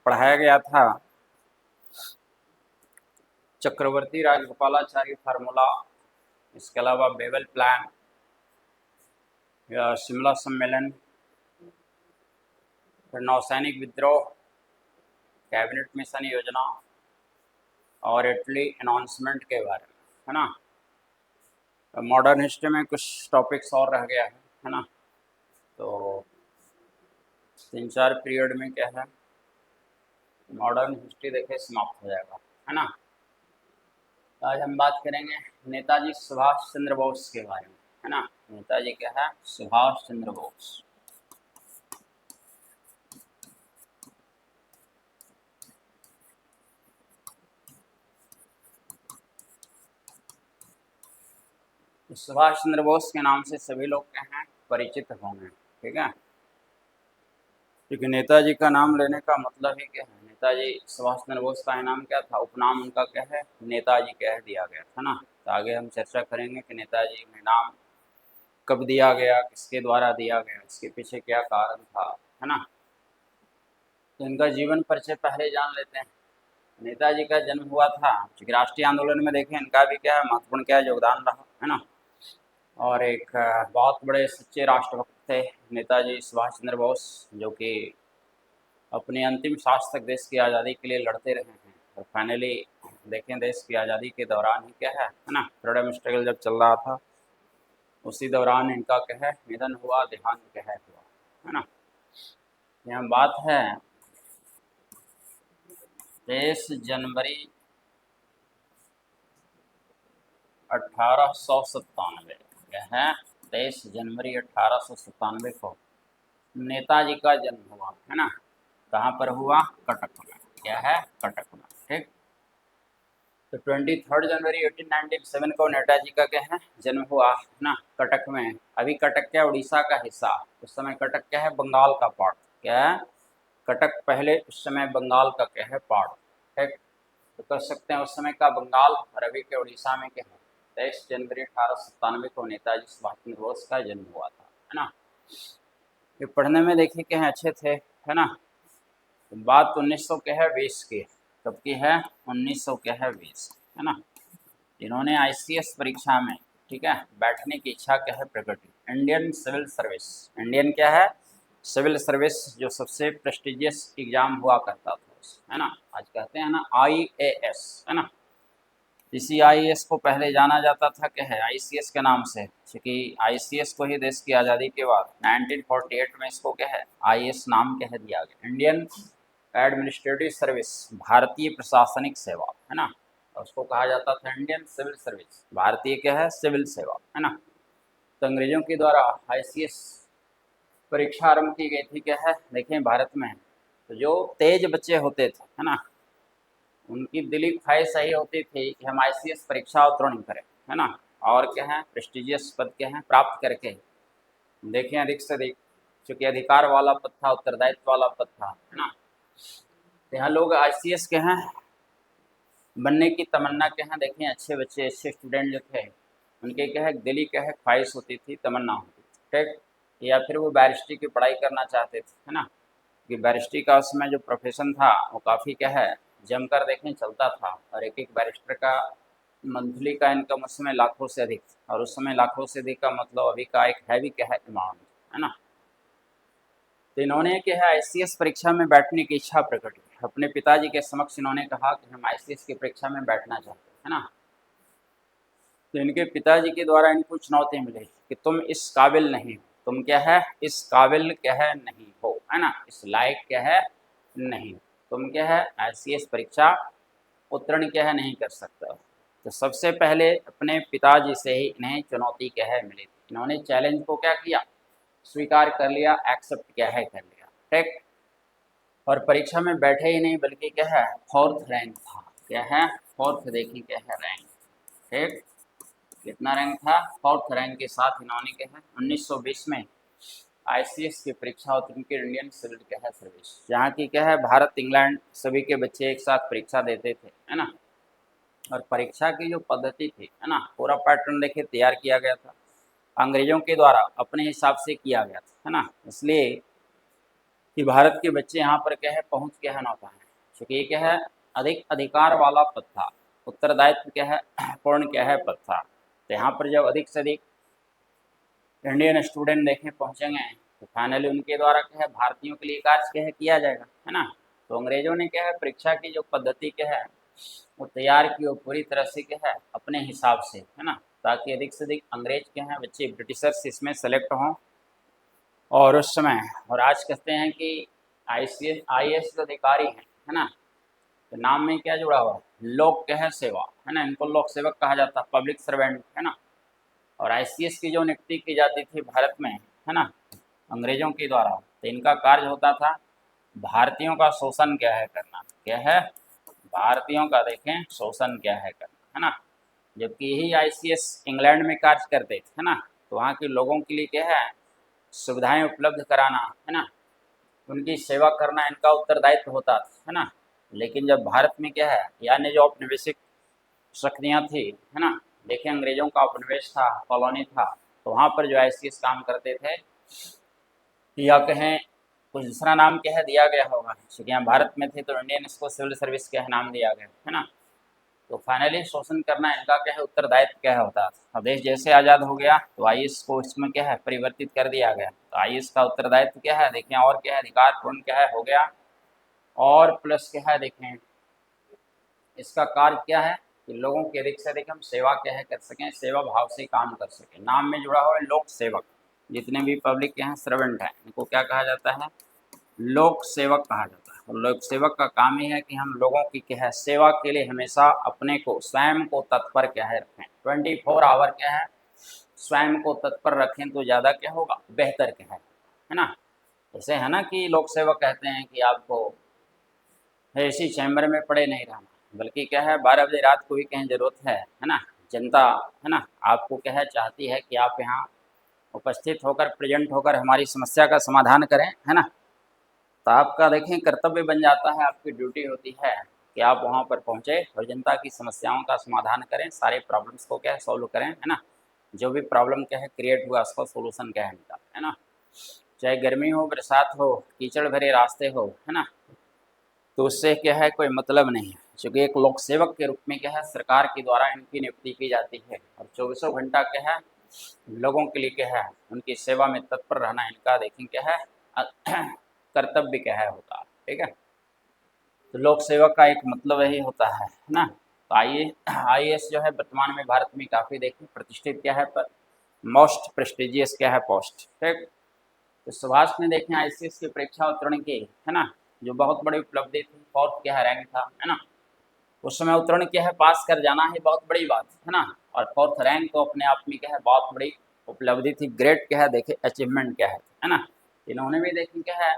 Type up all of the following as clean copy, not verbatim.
पढ़ाया गया था चक्रवर्ती राजगोपालाचारी फार्मूला, इसके अलावा बेबल प्लान या शिमला सम्मेलन, फिर नौसैनिक विद्रोह, कैबिनेट मिशन योजना और इटली अनाउंसमेंट के बारे में, है ना। मॉडर्न हिस्ट्री में कुछ टॉपिक्स और रह गया है ना। तो 3-4 पीरियड में क्या है, मॉडर्न हिस्ट्री देखे समाप्त हो जाएगा, है ना। आज हम बात करेंगे नेताजी सुभाष चंद्र बोस के बारे में, है ना। नेताजी क्या है, सुभाष चंद्र बोस। सुभाष चंद्र बोस के नाम से सभी लोग क्या हैं, परिचित होंगे, ठीक है। क्योंकि नेताजी का नाम लेने का मतलब ही क्या है, नेताजी सुभाष चंद्र बोस का नाम क्या था, उपनाम उनका क्या है, नेताजी कह दिया गया था ना। तो आगे हम चर्चा करेंगे कि नेताजी में नाम कब दिया गया, किसके द्वारा दिया गया, इसके पीछे क्या कारण था, है ना। तो इनका जीवन परिचय पहले जान लेते हैं। नेताजी का जन्म हुआ था, क्योंकि राष्ट्रीय आंदोलन में देखें इनका भी क्या है, महत्वपूर्ण क्या योगदान रहा, है ना। और एक बहुत बड़े सच्चे राष्ट्रभक्त थे नेताजी सुभाष चंद्र बोस, जो कि अपनी अंतिम सांस तक देश की आज़ादी के लिए लड़ते रहे हैं। और फाइनली देखें, देश की आज़ादी के दौरान ही क्या है ना, फ्रीडम स्ट्रगल जब चल रहा था उसी दौरान इनका क्या है, निधन हुआ, देहांत क्या हुआ, है ना। यहाँ बात है 23 जनवरी 1897, क्या है 23 जनवरी 1897 को नेताजी का जन्म हुआ, है ना। कहाँ पर हुआ, कटक में, क्या है, कटक में, ठीक। तो 23 जनवरी 1897 को नेताजी का क्या है, जन्म हुआ, है ना, कटक में। अभी कटक क्या, उड़ीसा का हिस्सा, उस समय कटक क्या है, बंगाल का पार्ट, क्या है, कटक पहले उस समय बंगाल का क्या है, पार्ट, ठीक। तो कह सकते हैं उस समय का बंगाल और अभी के उड़ीसा में क्या है, 23 जनवरी 1897 को नेताजी सुभाष चंद्र बोस का जन्म हुआ था, है ना। ये पढ़ने में देखिए क्या है, अच्छे थे, है ना। तो बात 1900 क्या है, 20 की, कब की है, 1900 क्या है, 20, है ना। इन्होंने आईसीएस परीक्षा में, ठीक है, बैठने की इच्छा क्या है, प्रकट की। इंडियन सिविल सर्विस, इंडियन क्या है, सिविल सर्विस, जो सबसे प्रेस्टिजियस एग्जाम हुआ करता था, है ना। आज कहते हैं ना आईएएस, है ना। इसी आईएएस को पहले जाना जाता था क्या है, आईसीएस के नाम से, क्योंकि आईसीएस को ही देश की आज़ादी के बाद 1948 में इसको क्या है, आईएएस नाम क्या है दिया गया, इंडियन एडमिनिस्ट्रेटिव सर्विस, भारतीय प्रशासनिक सेवा, है ना। और उसको कहा जाता था इंडियन सिविल सर्विस, भारतीय क्या है, सिविल सेवा, है ना। तो अंग्रेजों के द्वारा आईसीएस परीक्षा आरंभ की गई थी, क्या है, देखें भारत में। तो जो तेज बच्चे होते थे, है ना, उनकी दिली ख्वाहिश यही होती थी कि हम आईसीएस परीक्षा उत्तीर्ण करें, है ना। और क्या है, प्रेस्टिजियस पद क्या है, प्राप्त करके देखें अधिक से अधिक, चूँकि अधिकार वाला पद था, उत्तरदायित्व वाला पद था, है ना। तो यहाँ लोग आईसीएस के हैं बनने की तमन्ना के हैं, देखें अच्छे बच्चे, अच्छे स्टूडेंट जो थे, उनके क्या है, दिली क्या है, ख्वाहिश होती थी, तमन्ना होती थी, ठीक। या फिर वो बैरिस्ट्री की पढ़ाई करना चाहते थे, है ना। कि बैरिस्ट्री का उस समय जो प्रोफेशन था वो काफ़ी क्या है, जमकर देखें चलता था। और एक एक बैरिस्टर का मंथली का इनकम उस समय लाखों से अधिक, और उस समय लाखों से अधिक का मतलब अभी का एक हैवी क्या है, अमाउंट, है ना। तो इन्होंने क्या है, आईसीएस परीक्षा में बैठने की इच्छा प्रकट की। अपने पिताजी के समक्ष इन्होंने कहा कि हम आईसीएस की परीक्षा में बैठना चाहते हैं, है ना। तो इनके पिताजी के द्वारा इनको चुनौती मिली कि तुम इस काबिल नहीं हो, तुम क्या है, इस काबिल क्या है, नहीं हो, है ना, इस लायक क्या है, नहीं, तुम क्या है, आईसीएस परीक्षा उत्तीर्ण क्या है, नहीं कर सकते। तो सबसे पहले अपने पिताजी से ही इन्हें चुनौती क्या है मिली थी। इन्होंने चैलेंज को क्या किया, स्वीकार कर लिया, एक्सेप्ट क्या है कर लिया, ठीक। और परीक्षा में बैठे ही नहीं, बल्कि क्या है, 4th रैंक था, क्या है, 4th, देखिए क्या है, रैंक, ठीक। कितना रैंक था, 4th रैंक के साथ इन्होंने क्या है 1920 में आईसीएस की परीक्षा उत्तीर्ण की, इंडियन सिविल क्या है सर्विस, जहाँ की क्या है, भारत इंग्लैंड सभी के बच्चे एक साथ परीक्षा देते थे, है ना। और परीक्षा की जो पद्धति थी, है ना, पूरा पैटर्न देखिए तैयार किया गया था, अंग्रेजों के द्वारा अपने हिसाब से किया गया था, है ना। इसलिए कि भारत के बच्चे यहाँ पर क्या है पहुँच क्या है ना पाए, क्योंकि ये क्या है अधिक अधिकार वाला पद था, उत्तरदायित्व क्या है पूर्ण क्या है पद था। तो यहाँ पर जब अधिक से अधिक इंडियन स्टूडेंट देखें पहुँचेंगे तो फाइनली उनके द्वारा क्या है भारतीयों के लिए कार्य क्या है किया जाएगा, है ना। तो अंग्रेजों ने क्या है परीक्षा की जो पद्धति क्या है वो तैयार की, वो पूरी तरह से क्या है अपने हिसाब से, है ना, ताकि अधिक से अधिक अंग्रेज क्या है बच्चे ब्रिटिशर्स इसमें सेलेक्ट हों। और उस समय और आज कहते हैं कि IAS अधिकारी हैं, है ना, तो नाम में क्या जुड़ा हुआ है लोक क्या है सेवा, है ना, इनको लोक सेवक कहा जाता है, पब्लिक सर्वेंट, है ना। और ICS की जो नियुक्ति की जाती थी भारत में, है ना, अंग्रेजों के द्वारा, तो इनका कार्य होता था भारतीयों का शोषण क्या है करना, क्या है भारतीयों का देखें शोषण क्या है करना, है ना। जबकि यही ICS इंग्लैंड में कार्य करते थे, है ना, तो वहाँ के लोगों के लिए क्या है सुविधाएं उपलब्ध कराना, है ना, उनकी सेवा करना इनका उत्तरदायित्व होता था, है ना। लेकिन जब भारत में क्या है यानी जो औपनिवेशिक शक्तियाँ थी, है ना, देखिए अंग्रेजों का उपनिवेश था, कॉलोनी था, तो वहाँ पर जो ICS काम करते थे, या कहें कुछ दूसरा नाम क्या है दिया गया होगा, क्योंकि यहाँ भारत में थे तो इंडियन इसको सिविल सर्विस क्या है नाम दिया गया, है ना। तो फाइनली शोषण करना इनका क्या है उत्तरदायित्व क्या है होता था। अब देश जैसे आज़ाद हो गया तो IAS को इसमें क्या है परिवर्तित कर दिया गया, तो IAS का उत्तरदायित्व क्या है देखें और क्या है अधिकार पूर्ण क्या है हो गया, और प्लस क्या है देखें इसका कार्य क्या है कि लोगों की अधिक से अधिक हम सेवा क्या है कर सकें, सेवा भाव से काम कर सकें। नाम में जुड़ा हुआ है लोक सेवक, जितने भी पब्लिक के हैं सर्वेंट हैं इनको क्या कहा जाता है लोक सेवक कहा जाता है। और लोक सेवक का काम ही है कि हम लोगों की क्या है सेवा के लिए हमेशा अपने को स्वयं को तत्पर क्या है रखें, 24 आवर क्या है स्वयं को तत्पर रखें तो ज़्यादा क्या होगा बेहतर क्या है ना। जैसे है ना कि लोक सेवक कहते हैं कि आपको ऐसी चैम्बर में पड़े नहीं रहना, बल्कि क्या है 12 बजे रात को भी कहीं ज़रूरत है ना, जनता है ना आपको क्या है चाहती है कि आप यहाँ उपस्थित होकर प्रेजेंट होकर हमारी समस्या का समाधान करें, है ना। तो आपका देखें कर्तव्य बन जाता है, आपकी ड्यूटी होती है कि आप वहाँ पर पहुँचे और जनता की समस्याओं का समाधान करें, सारे प्रॉब्लम्स को क्या है सॉल्व करें, है ना। जो भी प्रॉब्लम क्या है क्रिएट हुआ उसका सोल्यूशन क्या है निकालें, है ना। चाहे गर्मी हो बरसात हो कीचड़ भरे रास्ते हो, है ना, तो उससे क्या है कोई मतलब नहीं है, क्योंकि एक लोक सेवक के रूप में क्या है सरकार के द्वारा इनकी नियुक्ति की जाती है, और 24 घंटा क्या है लोगों के लिए क्या है उनकी सेवा में तत्पर रहना इनका देखें क्या है कर्तव्य क्या है होता है, ठीक है। तो लोक सेवक का एक मतलब यही होता है ना। तो IAS जो है वर्तमान में भारत में काफ़ी देखिए प्रतिष्ठित क्या है पर मोस्ट प्रेस्टिजियस क्या है पोस्ट, ठीक। तो सुभाष ने देखें ICS की परीक्षा उत्तीर्ण की, है ना, जो बहुत बड़ी उपलब्धि थी, 4th क्या है रैंक था, है ना। उस समय उत्तीर्ण क्या है पास कर जाना है बहुत बड़ी बात है ना, और 4th रैंक तो अपने आप में क्या है बहुत बड़ी उपलब्धि थी, ग्रेट क्या है देखे अचीवमेंट क्या है ना। इन्होंने भी देखें क्या है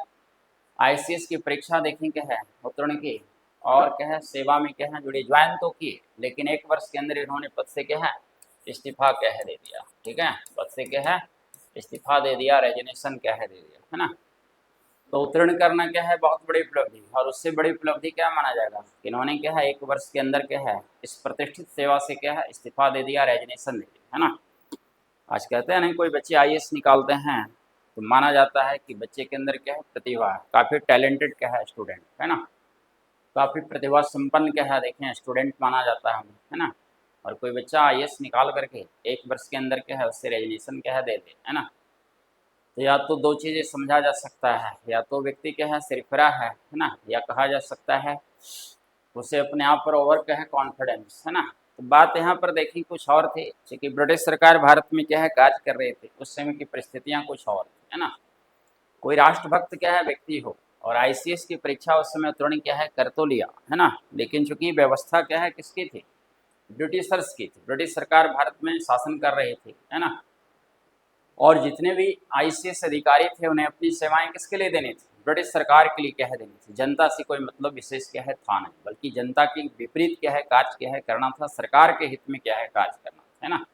ICS की परीक्षा देखें क्या है उत्तीर्ण की, और क्या है सेवा में क्या है जुड़ी, ज्वाइन तो की लेकिन 1 वर्ष के अंदर इन्होंने पद से क्या है इस्तीफा क्या है दे दिया, ठीक है, पद से क्या है इस्तीफा दे दिया, रेजिग्नेशन क्या है दे दिया, है ना। तो उत्तीर्ण करना क्या है बहुत बड़ी उपलब्धि, और उससे बड़ी उपलब्धि क्या माना जाएगा, इन्होंने क्या है 1 वर्ष के अंदर क्या है इस प्रतिष्ठित सेवा से क्या है इस्तीफा दे दिया, रेजिग्नेशन दे दिया, है ना। आज कहते हैं नहीं कोई बच्चे IAS निकालते हैं तो माना जाता है कि बच्चे के अंदर क्या है प्रतिभा है, काफ़ी टैलेंटेड क्या है स्टूडेंट, है ना, काफ़ी प्रतिभा संपन्न क्या है देखें स्टूडेंट माना जाता है ना। और कोई बच्चा IAS निकाल करके 1 वर्ष के अंदर क्या है उससे रेजिग्नेशन क्या है दे दे, है ना। तो या तो 2 चीज़ें समझा जा सकता है, या तो व्यक्ति क्या है सिरफिरा है ना, या कहा जा सकता है उसे अपने आप पर ओवर क्या है कॉन्फिडेंस, है ना। तो बात यहाँ पर देखी कुछ और थी, क्योंकि ब्रिटिश सरकार भारत में क्या है कार्य कर रही थी, उस समय की परिस्थितियाँ कुछ और थी, है ना। कोई राष्ट्रभक्त क्या है व्यक्ति हो और ICS की परीक्षा उस समय उत्तीर्ण क्या है कर तो लिया, है ना, लेकिन चूंकि व्यवस्था क्या है किसकी थी ब्रिटिशर्स की थी, ब्रिटिश सरकार भारत में शासन कर रही थी, है ना। और जितने भी ICS अधिकारी थे उन्हें अपनी सेवाएं किसके लिए देनी थी ब्रिटिश सरकार के लिए क्या है देनी थी, जनता से कोई मतलब विशेष क्या है था नहीं, बल्कि जनता के विपरीत क्या है कार्य क्या है करना था, सरकार के हित में क्या है कार्य करना था, है ना।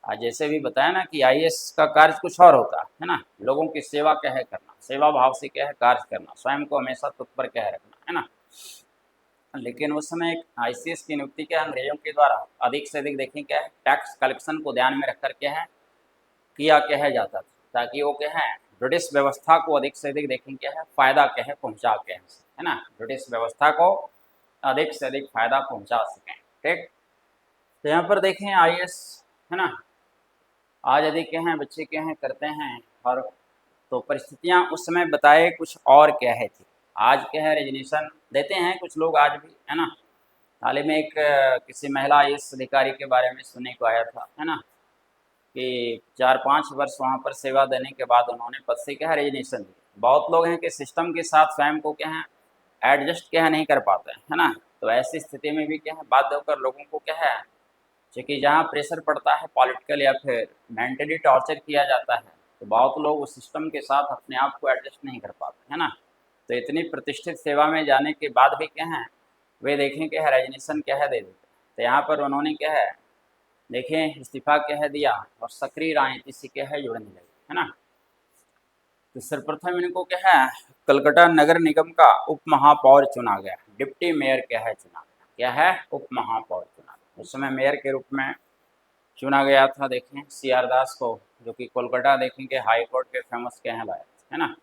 आज जैसे भी बताया ना कि IAS का कार्य कुछ और होता है ना, लोगों की सेवा क्या है करना, सेवा भाव से क्या है कार्य करना, स्वयं को हमेशा तत्पर क्या है रखना, है ना। लेकिन उस समय एक ICS की नियुक्ति क्या अंग्रेजों के द्वारा अधिक से अधिक देखें क्या है टैक्स कलेक्शन को ध्यान में रखकर क्या है किया क्या है जाता था, ताकि वो क्या है ब्रिटिश व्यवस्था को अधिक से अधिक देखें क्या है फायदा क्या है पहुंचा के है ना, ब्रिटिश व्यवस्था को अधिक से अधिक फायदा पहुंचा सकें। ठीक, तो यहाँ पर देखें आईएएस है ना, आज यदि क्या हैं बच्चे क्या हैं करते हैं, और तो परिस्थितियाँ उस समय बताए कुछ और क्या है थी, आज क्या है रेजिग्नेशन देते हैं कुछ लोग आज भी है ना। हाल ही में एक किसी महिला आईएएस अधिकारी के बारे में सुनने को आया था है ना, कि 4-5 वर्ष वहाँ पर सेवा देने के बाद उन्होंने पद से क्या है रेजिग्नेशन दी। बहुत लोग हैं कि सिस्टम के साथ स्वयं को क्या है एडजस्ट क्या है नहीं कर पाते हैं है ना, तो ऐसी स्थिति में भी क्या है बाध्य होकर लोगों को क्या है, क्योंकि जहाँ प्रेशर पड़ता है पॉलिटिकल या फिर मेंटली टॉर्चर किया जाता है, तो बहुत लोग उस सिस्टम के साथ अपने आप को एडजस्ट नहीं कर पाते है ना। तो इतनी प्रतिष्ठित सेवा में जाने के बाद भी क्या है वे देखें क्या है रेजिग्नेशन क्या है दे देते। तो यहाँ पर उन्होंने क्या है देखें इस्तीफा कह दिया और सक्रिय राजनीति से क्या है जुड़ने लगे है ना। तो सर्वप्रथम इनको क्या है कलकत्ता नगर निगम का उप महापौर चुना गया, डिप्टी मेयर क्या है चुना गया, क्या है उप महापौर चुना गया। उस समय मेयर के रूप में चुना गया था देखें CR दास को, जो कि कोलकाता देखें के हाई कोर्ट के फेमस क्या है लायक है ना।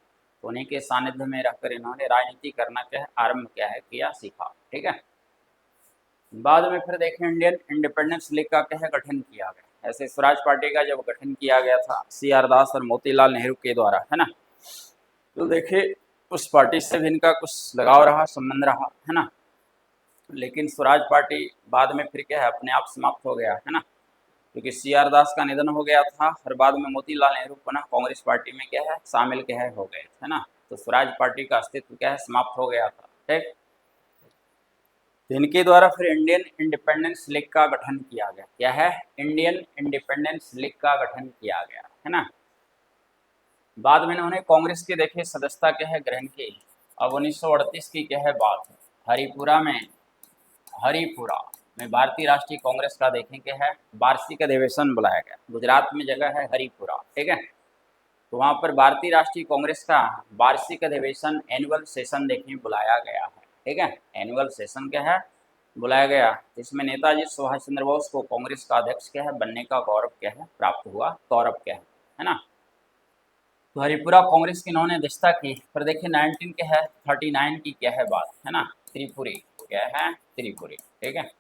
तो उन्हीं के सानिध्य में रहकर इन्होंने राजनीति करना क्या है आरंभ क्या है किया सीखा। ठीक है, बाद में फिर देखें इंडियन इंडिपेंडेंस लीग का क्या है गठन किया गया। ऐसे स्वराज पार्टी का जब गठन किया गया था CR दास और मोतीलाल नेहरू के द्वारा है ना, तो देखिए उस पार्टी से भी इनका कुछ लगाव रहा संबंध रहा है ना, लेकिन स्वराज पार्टी बाद में फिर क्या है अपने आप समाप्त हो गया है ना, क्योंकि CR दास का निधन हो गया था और बाद में मोतीलाल नेहरू पुनः कांग्रेस पार्टी में क्या है शामिल क्या है हो गए है ना। तो स्वराज पार्टी का अस्तित्व क्या है समाप्त हो गया था। ठीक, इनके द्वारा फिर इंडियन इंडिपेंडेंस लीग का गठन किया गया, क्या है इंडियन इंडिपेंडेंस लीग का गठन किया गया है ना। बाद में इन्होंने कांग्रेस के देखे सदस्यता क्या है ग्रहण की। अब 1938 की क्या है बात है, हरिपुरा में भारतीय राष्ट्रीय कांग्रेस का देखें क्या है वार्षिक अधिवेशन बुलाया गया। गुजरात में जगह है हरिपुरा, ठीक है, तो वहाँ पर भारतीय राष्ट्रीय कांग्रेस का वार्षिक अधिवेशन एनुअल सेशन देखें बुलाया गया है। ठीक है, एनुअल सेशन क्या है बुलाया गया, जिसमें नेताजी सुभाष चंद्र बोस को कांग्रेस का अध्यक्ष क्या है बनने का गौरव क्या है प्राप्त हुआ, गौरव क्या है ना। तो हरिपुरा कांग्रेस की इन्होंने अध्यक्षता की। पर देखिए 19 क्या है 39 की क्या है बात है ना, त्रिपुरी क्या है त्रिपुरी। ठीक है,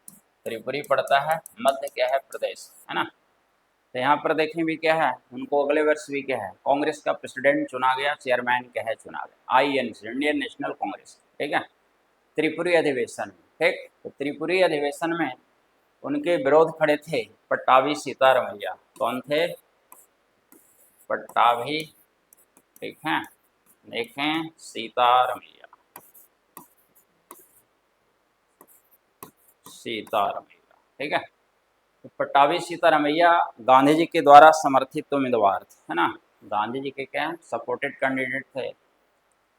त्रिपुरी पड़ता है मध्य क्या है प्रदेश है ना। तो यहाँ पर देखें भी क्या है उनको अगले वर्ष भी क्या है कांग्रेस का प्रेसिडेंट चुना गया, चेयरमैन क्या है चुना गया INC इंडियन नेशनल कांग्रेस। ठीक है, त्रिपुरी अधिवेशन में। ठीक, तो त्रिपुरी अधिवेशन में उनके विरोध खड़े थे पट्टाभी सीतारमैया। कौन थे? पट्टाभी, ठीक है, देखें सीतारमैया, सीतारमैया। ठीक है, तो पट्टाभी सीतारमैया गांधी जी के द्वारा समर्थित उम्मीदवार थे है ना, गांधी जी के क्या सपोर्टेड कैंडिडेट थे।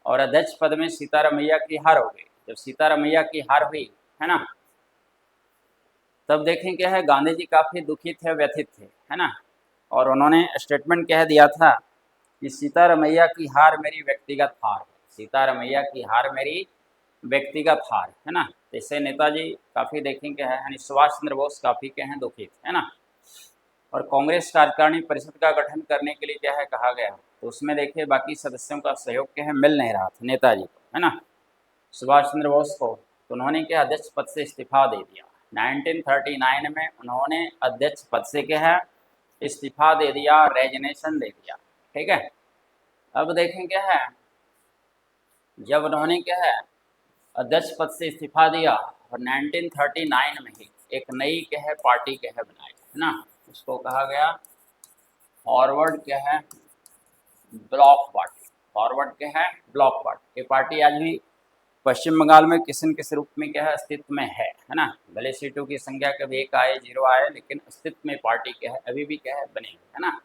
और अध्यक्ष पद में सीतारमैया की हार हो गई। जब सीतारमैया की हार हुई है ना, तब देखें क्या है गांधी जी काफ़ी दुखी थे, व्यथित थे है ना, और उन्होंने स्टेटमेंट कह दिया था कि सीतारमैया की हार मेरी व्यक्तिगत हार है, सीतारमैया की हार मेरी व्यक्तिगत हार है ना। इससे नेताजी काफ़ी देखें क्या है यानी सुभाष चंद्र बोस काफ़ी क्या है दुखी थे है ना। और कांग्रेस कार्यकारिणी परिषद का गठन करने के लिए क्या है कहा गया, तो उसमें देखिए बाकी सदस्यों का सहयोग क्या है मिल नहीं रहा था नेताजी को है ना, सुभाष चंद्र बोस को। तो उन्होंने क्या अध्यक्ष पद से इस्तीफा दे दिया। 1939 में उन्होंने अध्यक्ष पद से क्या है इस्तीफा दे दिया, रेजिग्नेशन दे दिया। ठीक है, अब देखें क्या है जब उन्होंने क्या है अध्यक्ष पद से इस्तीफा दिया और 1939 में ही एक नई क्या है पार्टी क्या है बनाई है ना, उसको कहा गया फॉरवर्ड क्या है ब्लॉक पार्टी। फॉरवर्ड क्या है ब्लॉक पार्टी। ये पार्टी आज भी पश्चिम बंगाल में किसी न किसी रूप में क्या है अस्तित्व में है ना, भले सीटों की संख्या कभी 1 आए 0 आए, लेकिन अस्तित्व में पार्टी क्या है अभी भी क्या है बनी हुई है ना।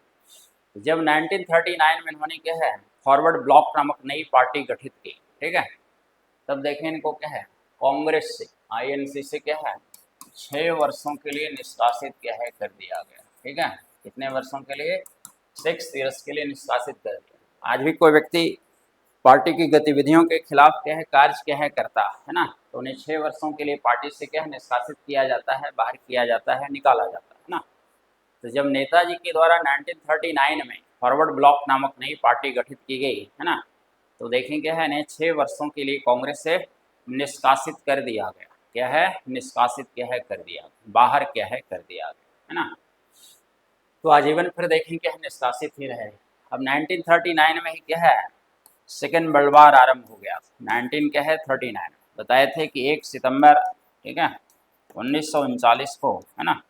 जब 1939 में इन्होंने क्या है फॉरवर्ड ब्लॉक नामक नई पार्टी गठित की। ठीक है, तब देखें इनको क्या है कांग्रेस से INC से क्या है 6 वर्षों के लिए निष्कासित क्या है कर दिया गया। ठीक है, कितने वर्षों के लिए 6 ईयर्स के लिए निष्कासित कर दिया। आज भी कोई व्यक्ति पार्टी की गतिविधियों के खिलाफ क्या है कार्य क्या है करता है ना, तो उन्हें 6 वर्षों के लिए पार्टी से क्या है निष्कासित किया जाता है, बाहर किया जाता है, निकाला जाता है ना। तो जब नेताजी के द्वारा 1939 में फॉरवर्ड ब्लॉक नामक नई पार्टी गठित की गई, है ना। तो देखें क्या है, इन्हें 6 वर्षों के लिए कांग्रेस से निष्कासित कर दिया गया। क्या है, निष्कासित क्या है कर दिया, बाहर क्या है कर दिया गया, है ना। तो आजीवन फिर देखें क्या है, निष्कासित ही रहे। अब 1939 में ही क्या है, सेकेंड वर्ल्ड वार आरंभ हो गया। 19 क्या है 39 बताए थे कि 1 सितंबर, ठीक है, 1939 को, है ना,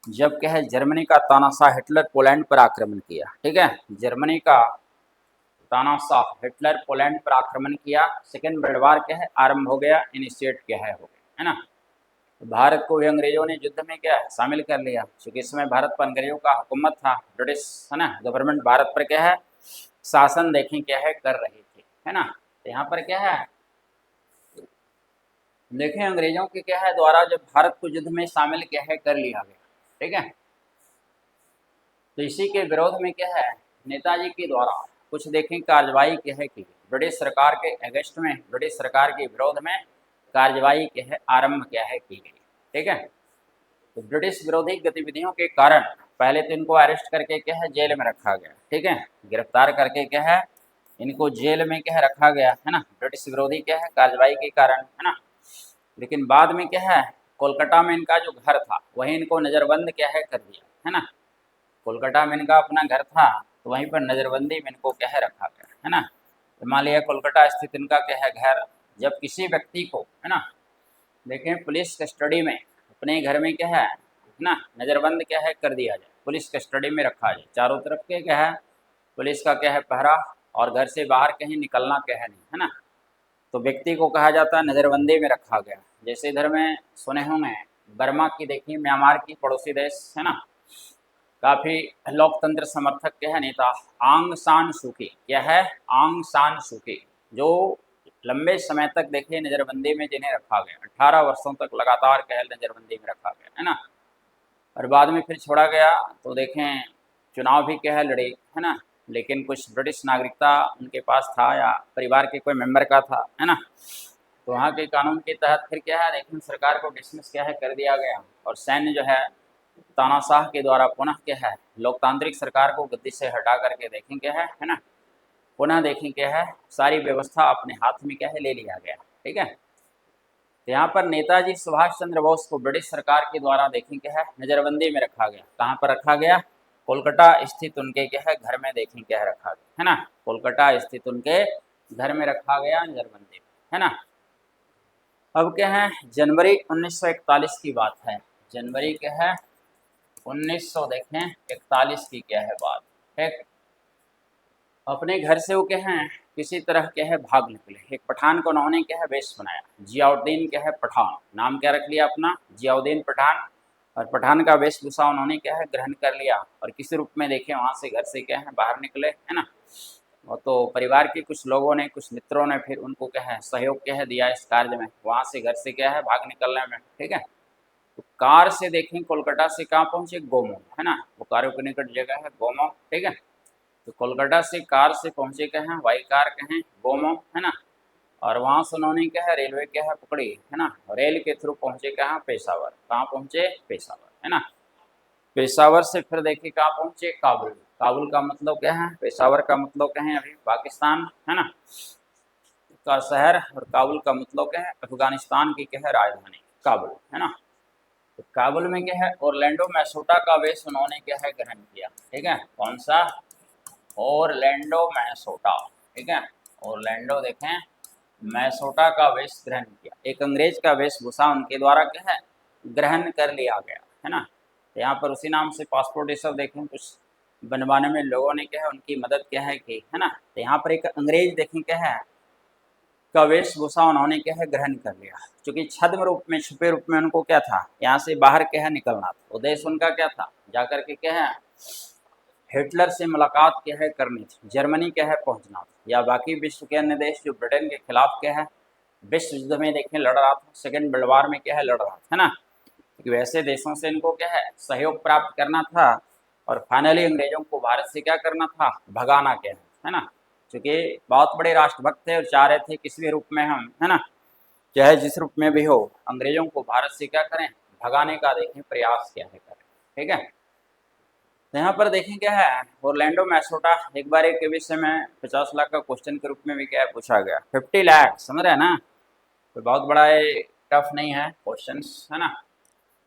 जब क्या है जर्मनी का तानाशाह हिटलर पोलैंड पर आक्रमण किया। ठीक है, जर्मनी का तानाशाह हिटलर पोलैंड पर आक्रमण किया, सेकेंड वर्ल्ड वार क्या है आरंभ हो गया, इनिशिएट क्या है हो गया, है ना। भारत को भी अंग्रेजों ने युद्ध में क्या है शामिल कर लिया, क्योंकि इस समय भारत पर अंग्रेजों का हुकूमत था, ब्रिटिश, है ना, गवर्नमेंट भारत पर क्या है शासन देखें क्या है कर रही थी, है ना। तो यहाँ पर क्या है देखें अंग्रेजों के क्या है द्वारा जब भारत को युद्ध में शामिल क्या है कर लिया गया। ठीक है, तो इसी के विरोध में क्या है नेताजी के द्वारा कुछ देखें कार्रवाई क्या है की ब्रिटिश सरकार के अगेंस्ट में, ब्रिटिश सरकार के विरोध में कार्रवाई क्या है आरंभ क्या है की गई। ठीक है, तो ब्रिटिश विरोधी गतिविधियों के कारण पहले तो इनको अरेस्ट करके क्या है जेल में रखा गया। ठीक है, गिरफ्तार करके क्या है इनको जेल में क्या है रखा गया, है ना, ब्रिटिश विरोधी क्या है कार्रवाई के कारण, है ना। लेकिन बाद में क्या है कोलकाता में इनका जो घर था वहीं इनको नज़रबंद क्या है कर दिया, है ना। कोलकाता में इनका अपना घर था तो वहीं पर नज़रबंदी में इनको क्या है रखा गया, है ना। तो मान लिया कोलकाता स्थित इनका क्या है घर, जब किसी व्यक्ति को, है ना, देखें पुलिस कस्टडी में अपने घर में क्या है ना नज़रबंद क्या है कर दिया जाए, पुलिस कस्टडी में रखा जाए, चारों तरफ के क्या है पुलिस का क्या है पहरा, और घर से बाहर कहीं निकलना क्या है नहीं, है ना। तो व्यक्ति को कहा जाता है नज़रबंदी में रखा गया। जैसे इधर में सुने होंगे बर्मा की, देखिए म्यांमार की पड़ोसी देश, है ना, काफ़ी लोकतंत्र समर्थक क्या है नेता आंग सान सूकी, क्या है आंग सान सूकी, जो लंबे समय तक देखिए नज़रबंदी में जिन्हें रखा गया, 18 वर्षों तक लगातार क्या है नज़रबंदी में रखा गया, है ना। और बाद में फिर छोड़ा गया तो देखें चुनाव भी क्या है लड़े, है ना, लेकिन कुछ ब्रिटिश नागरिकता उनके पास था या परिवार के कोई मेंबर का था, है ना। तो वहाँ के कानून के तहत फिर क्या है लेकिन सरकार को डिसमिस क्या है कर दिया गया, और सैन्य जो है तानाशाह के द्वारा पुनः क्या है लोकतांत्रिक सरकार को गद्दी से हटा करके देखें क्या है ना, पुनः देखें क्या है सारी व्यवस्था अपने हाथ में क्या है ले लिया गया। ठीक है, तो यहाँ पर नेताजी सुभाष चंद्र बोस को ब्रिटिश सरकार के द्वारा देखें क्या है नज़रबंदी में रखा गया। कहाँ पर रखा गया, कोलकाता स्थित उनके क्या है घर में देखें क्या है रखा गया, है ना, कोलकाता स्थित उनके घर में रखा गया नज़रबंदी में, है ना। अब क्या है जनवरी 1941 की बात है, जनवरी क्या है 1900 देखें 41 की क्या है बात, ठीक। अपने घर से वो क्या है किसी तरह क्या है भाग निकले, एक पठान को उन्होंने क्या है वेश बनाया, जियाउद्दीन क्या है पठान, नाम क्या रख लिया अपना जियाउद्दीन पठान, और पठान का वेशभूषा उन्होंने क्या है ग्रहण कर लिया, और किसी रूप में देखे वहाँ से घर से क्या है बाहर निकले, है ना। और तो परिवार के कुछ लोगों ने कुछ मित्रों ने फिर उनको क्या है सहयोग क्या है दिया इस कार्य में, वहाँ से घर से क्या है भाग निकलने में। ठीक है, तो कार से देखें कोलकाता से कहाँ पहुँचे गोमो, है ना, बोकारो के निकट जगह है गोमो। ठीक है, तो कोलकाता से कार से पहुँचे क्या है वाई कार कहें गोमो, है ना, और वहाँ से उन्होंने क्या है रेलवे क्या है पकड़ी, है ना, रेल के थ्रू पहुँचे कहाँ पेशावर, कहाँ पहुँचे पेशावर, है ना। पेशावर से फिर देखिए कहाँ पहुँचे काबुल, काबुल का मतलब क्या है पेशावर का मतलब क्या है अभी पाकिस्तान, है ना, का शहर, और काबुल का मतलब क्या है अफगानिस्तान की क्या है राजधानी काबुल, है ना। तो काबुल में क्या है ओरलैंडो मैसोटा का वेश उन्होंने क्या है ग्रहण किया। ठीक है, कौन सा ओरलैंडो मैसोटा, ठीक है, ओरलैंडो देखें मैसोटा का वेश ग्रहण किया, एक अंग्रेज का वेशभूषा उनके द्वारा क्या है ग्रहण कर लिया गया, है ना। तो यहाँ पर उसी नाम से पासपोर्ट ये सब देखें कुछ बनवाने में लोगों ने क्या है उनकी मदद क्या है की, है ना। तो यहाँ पर एक अंग्रेज देखें क्या है का वेशभूषा उन्होंने क्या है ग्रहण कर लिया, क्योंकि छद्म रूप में छुपे रूप में उनको क्या था यहाँ से बाहर क्या है निकलना था, उद्देश्य उनका क्या था जाकर के क्या है हिटलर से मुलाकात क्या है करनी थी, जर्मनी क्या है पहुंचना था, या बाकी विश्व के अन्य देश जो ब्रिटेन के खिलाफ क्या है विश्व युद्ध में देखें लड़ रहा था, सेकेंड वर्ल्ड वार में क्या है लड़ रहा था, है ना। क्योंकि वैसे देशों से इनको क्या है सहयोग प्राप्त करना था, और फाइनली अंग्रेजों को भारत से क्या करना था भगाना क्या है ना। क्योंकि बहुत बड़े राष्ट्रभक्त थे और चाह रहे थे किसी भी रूप में हम, है ना, चाहे जिस रूप में भी हो अंग्रेजों को भारत से क्या करें भगाने का देखें प्रयास क्या है करें। ठीक है, तो यहाँ पर देखें क्या है, ओरलैंडो मैसोटा एक बार एक विषय में 50 लाख का क्वेश्चन के रूप में भी क्या है पूछा गया, 50 लाख, समझ रहे हैं ना, कोई बहुत बड़ा टफ नहीं है क्वेश्चन, है ना।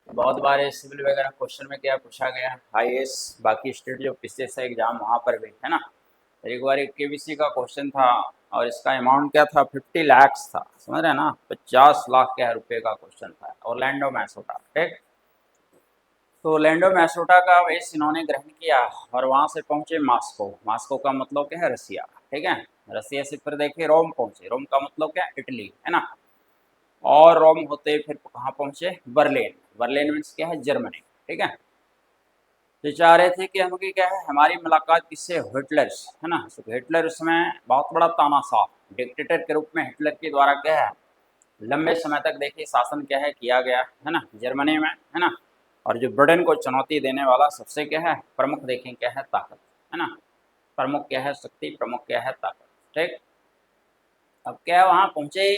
बहुत बार सिविल वगैरह क्वेश्चन में क्या पूछा गया, IAS बाकी स्टेट जो PCS है एग्जाम वहाँ पर भी, है ना। एक बार एक KBC का क्वेश्चन था और इसका अमाउंट क्या था, 50 लाख था, समझ रहे हैं ना, 50 लाख के रुपए का क्वेश्चन था, ओरलैंडो मैसोटा, ठीक। तो ओरलैंडो मैसोटा का वेश इन्होंने ग्रहण किया और वहाँ से पहुँचे मास्को, मास्को का मतलब क्या है, रसिया, ठीक है। रसिया से फिर देखिए रोम पहुँचे, रोम का मतलब क्या है, इटली, है ना। और रोम होते फिर कहाँ पहुँचे, बर्लिन, बर्लिन मीन्स क्या है, जर्मनी, ठीक है। तो चाह रहे थे कि हम क्या है हमारी मुलाकात किससे, हिटलर से, है ना। तो हिटलर उसमें बहुत बड़ा तानाशाह डिक्टेटर के रूप में हिटलर के द्वारा क्या है लंबे समय तक देखिए शासन क्या है किया गया, है ना, जर्मनी में, है ना। और जो ब्रिटेन को चुनौती देने वाला सबसे क्या है प्रमुख देखें क्या है ताकत, है ना, प्रमुख क्या है शक्ति, प्रमुख क्या है ताकत, ठीक। अब क्या है वहाँ पहुँचे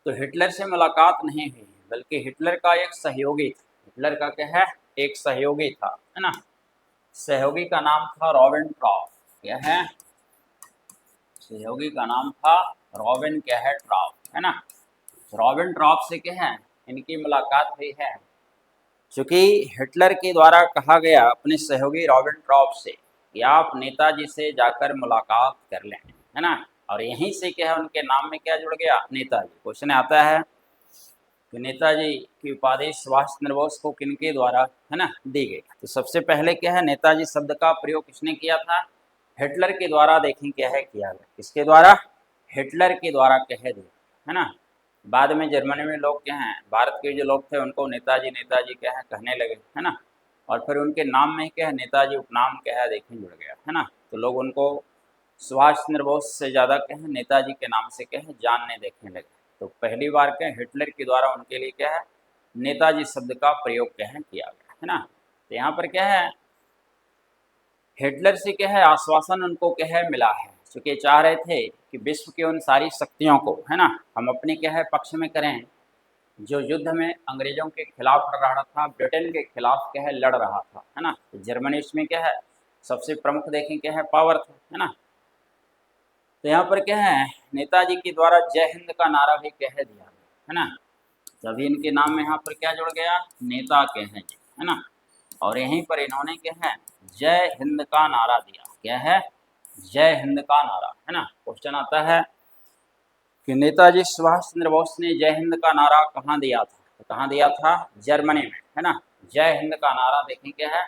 तो हिटलर से मुलाकात नहीं हुई, बल्कि हिटलर का एक सहयोगी था, हिटलर का क्या है एक सहयोगी था, है ना। सहयोगी का नाम था रॉबिन ट्रॉप, क्या है, सहयोगी का नाम था रॉबिन क्या है ट्रॉप, है ना। रॉबिन ट्रॉप से क्या है इनकी मुलाकात हुई है, चूंकि हिटलर के द्वारा कहा गया अपने सहयोगी रॉबिन ट्रॉप से कि आप नेताजी से जाकर मुलाकात कर लें, है ना। और यहीं से क्या है उनके नाम में क्या जुड़ गया, नेताजी। क्वेश्चन आता है कि नेताजी की उपाधि सुभाष चंद्र बोस को किनके द्वारा, है ना, दी गई। तो सबसे पहले क्या है नेताजी शब्द का प्रयोग किसने किया था, हिटलर के द्वारा देखें क्या है किया गया, किसके द्वारा, हिटलर के द्वारा कह दिया, है ना। बाद में जर्मनी में लोग क्या हैं भारत के जो लोग थे उनको नेताजी नेताजी क्या है कहने लगे, है ना। और फिर उनके नाम में क्या है नेताजी उपनाम क्या है देखें जुड़ गया, है ना। तो लोग उनको सुभाष चंद्र बोस से ज़्यादा क्या है नेताजी के नाम से क्या है जानने देखने लगे। तो पहली बार क्या हिटलर के द्वारा उनके लिए क्या है नेताजी शब्द का प्रयोग क्या है किया गया, है ना। तो यहाँ पर क्या है हिटलर से क्या है आश्वासन उनको क्या है मिला है, चूँकि चाह रहे थे कि विश्व की उन सारी शक्तियों को, है ना, हम अपने क्या है पक्ष में करें जो युद्ध में अंग्रेजों के खिलाफ लड़ रहा था, ब्रिटेन के खिलाफ क्या है लड़ रहा था, है ना। तो जर्मनी इसमें क्या है सबसे प्रमुख देखें क्या है पावर था, है ना। तो यहाँ पर क्या है नेताजी के द्वारा जय हिंद का नारा भी कह दिया गया, है ना। तभी इनके नाम में यहाँ पर क्या जुड़ गया, नेता के हैं जी, है ना। और यहीं पर इन्होंने क्या है जय हिंद का नारा दिया, क्या है जय हिंद का नारा, है ना। क्वेश्चन आता है कि नेताजी सुभाष चंद्र बोस ने जय हिंद का नारा कहाँ दिया था, तो कहाँ दिया था, जर्मनी में, है ना। जय हिंद का नारा देखें क्या है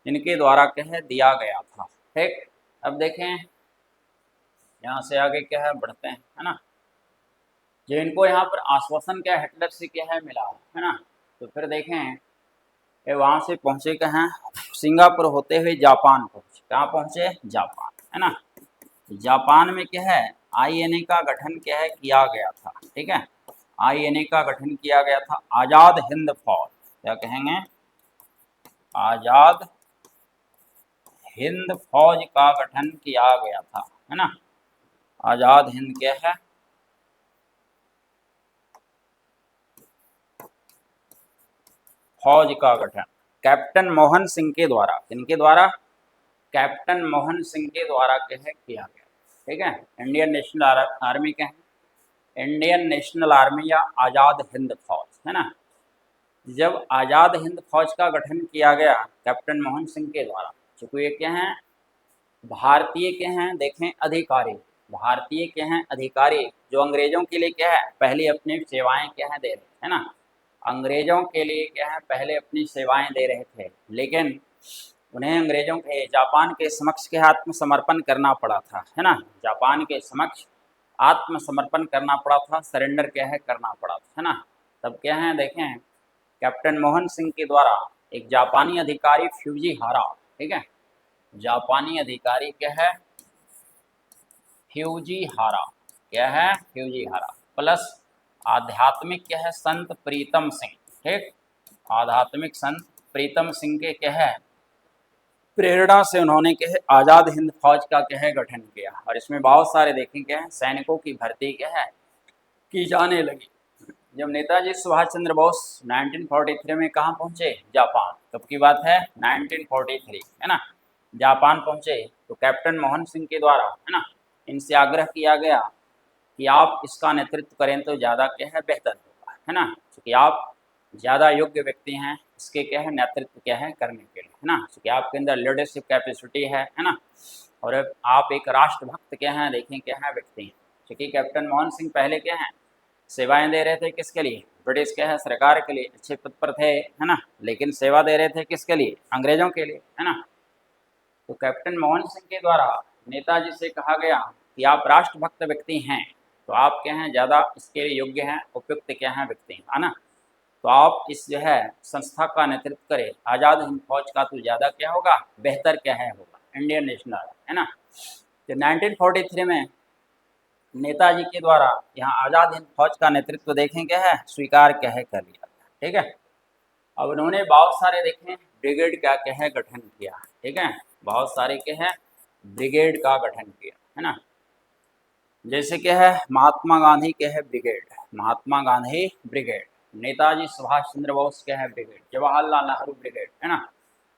इनके द्वारा क्या है दिया गया था, ठीक। अब देखें यहाँ से आगे क्या है बढ़ते हैं, है ना। जो इनको यहाँ पर आश्वासन क्या हिटलर से क्या है मिला, है ना। तो फिर देखें ये वहाँ से पहुँचे कहाँ, सिंगापुर होते हुए जापान पहुँचे, कहाँ पहुँचे, जापान, है ना। जापान में क्या है INA का गठन क्या है किया गया था, ठीक है। INA का गठन किया गया था, आज़ाद हिंद फौज, क्या कहेंगे, आज़ाद हिंद फौज का गठन किया गया था, है ना। आज़ाद हिंद क्या है फौज का गठन कैप्टन मोहन सिंह के द्वारा, किनके द्वारा, कैप्टन मोहन सिंह के द्वारा क्या है किया गया, ठीक है। इंडियन नेशनल आर्मी क्या है, इंडियन नेशनल आर्मी या आज़ाद हिंद फौज, है ना। जब आज़ाद हिंद फौज का गठन किया गया कैप्टन मोहन सिंह के द्वारा, चूँकि ये क्या हैं भारतीय के हैं देखें अधिकारी, भारतीय के हैं अधिकारी जो अंग्रेजों के लिए क्या है पहले अपनी सेवाएं क्या है दे रहे, है ना। अंग्रेजों के लिए क्या है पहले अपनी सेवाएं दे रहे थे, लेकिन उन्हें अंग्रेजों के जापान के समक्ष के आत्मसमर्पण करना पड़ा था, है ना। जापान के समक्ष आत्मसमर्पण करना पड़ा था, सरेंडर क्या है करना पड़ा था, है ना। तब क्या है देखें कैप्टन मोहन सिंह के द्वारा एक जापानी अधिकारी फ्यूजी हारा, ठीक है, जापानी अधिकारी क्या है फ्यूजी हारा, क्या है फ्यूजी हारा, प्लस आध्यात्मिक क्या है संत प्रीतम सिंह, ठीक। आध्यात्मिक संत प्रीतम सिंह के क्या है प्रेरणा से उन्होंने क्या है आज़ाद हिंद फौज का क्या है गठन किया। और इसमें बहुत सारे देखें क्या है सैनिकों की भर्ती क्या है की जाने लगी, जब नेताजी सुभाष चंद्र बोस 1943 में कहाँ पहुंचे? जापान। कब की बात है? 1943, है ना। जापान पहुंचे तो कैप्टन मोहन सिंह के द्वारा, है ना, इनसे आग्रह किया गया कि आप इसका नेतृत्व करें तो ज़्यादा क्या है, बेहतर होगा, है ना, क्योंकि आप ज़्यादा योग्य व्यक्ति हैं इसके क्या है, नेतृत्व क्या है करने के लिए, है ना, क्योंकि आपके अंदर लीडरशिप कैपेसिटी है ना, और आप एक राष्ट्रभक्त क्या हैं, देखें क्या है, व्यक्ति हैं। क्योंकि कैप्टन मोहन सिंह पहले क्या हैं, सेवाएं दे रहे थे किसके लिए? ब्रिटिश क्या है, सरकार के लिए, अच्छे पद पर थे, है ना, लेकिन सेवा दे रहे थे किसके लिए? अंग्रेजों के लिए, है ना। तो कैप्टन मोहन सिंह के द्वारा नेताजी से कहा गया कि आप राष्ट्रभक्त व्यक्ति हैं तो आप क्या हैं, ज़्यादा इसके लिए योग्य हैं, उपयुक्त क्या हैं व्यक्ति, है ना, तो आप इस जो है संस्था का नेतृत्व करें, आज़ाद हिंद फौज का तो ज़्यादा क्या होगा, बेहतर क्या है होगा, इंडियन नेशनल, है ना। तो 1943 में नेताजी के द्वारा यहाँ आज़ाद हिंद फौज का नेतृत्व देखें क्या है, स्वीकार क्या है कर लिया, ठीक है। अब उन्होंने बहुत सारे देखें ब्रिगेड का क्या है गठन किया, ठीक है, बहुत सारे क्या है ब्रिगेड का गठन किया, है ना। जैसे क्या है महात्मा गांधी क्या है ब्रिगेड, महात्मा गांधी ब्रिगेड, नेताजी सुभाष चंद्र बोस क्या है ब्रिगेड, जवाहरलाल नेहरू ब्रिगेड, है ना,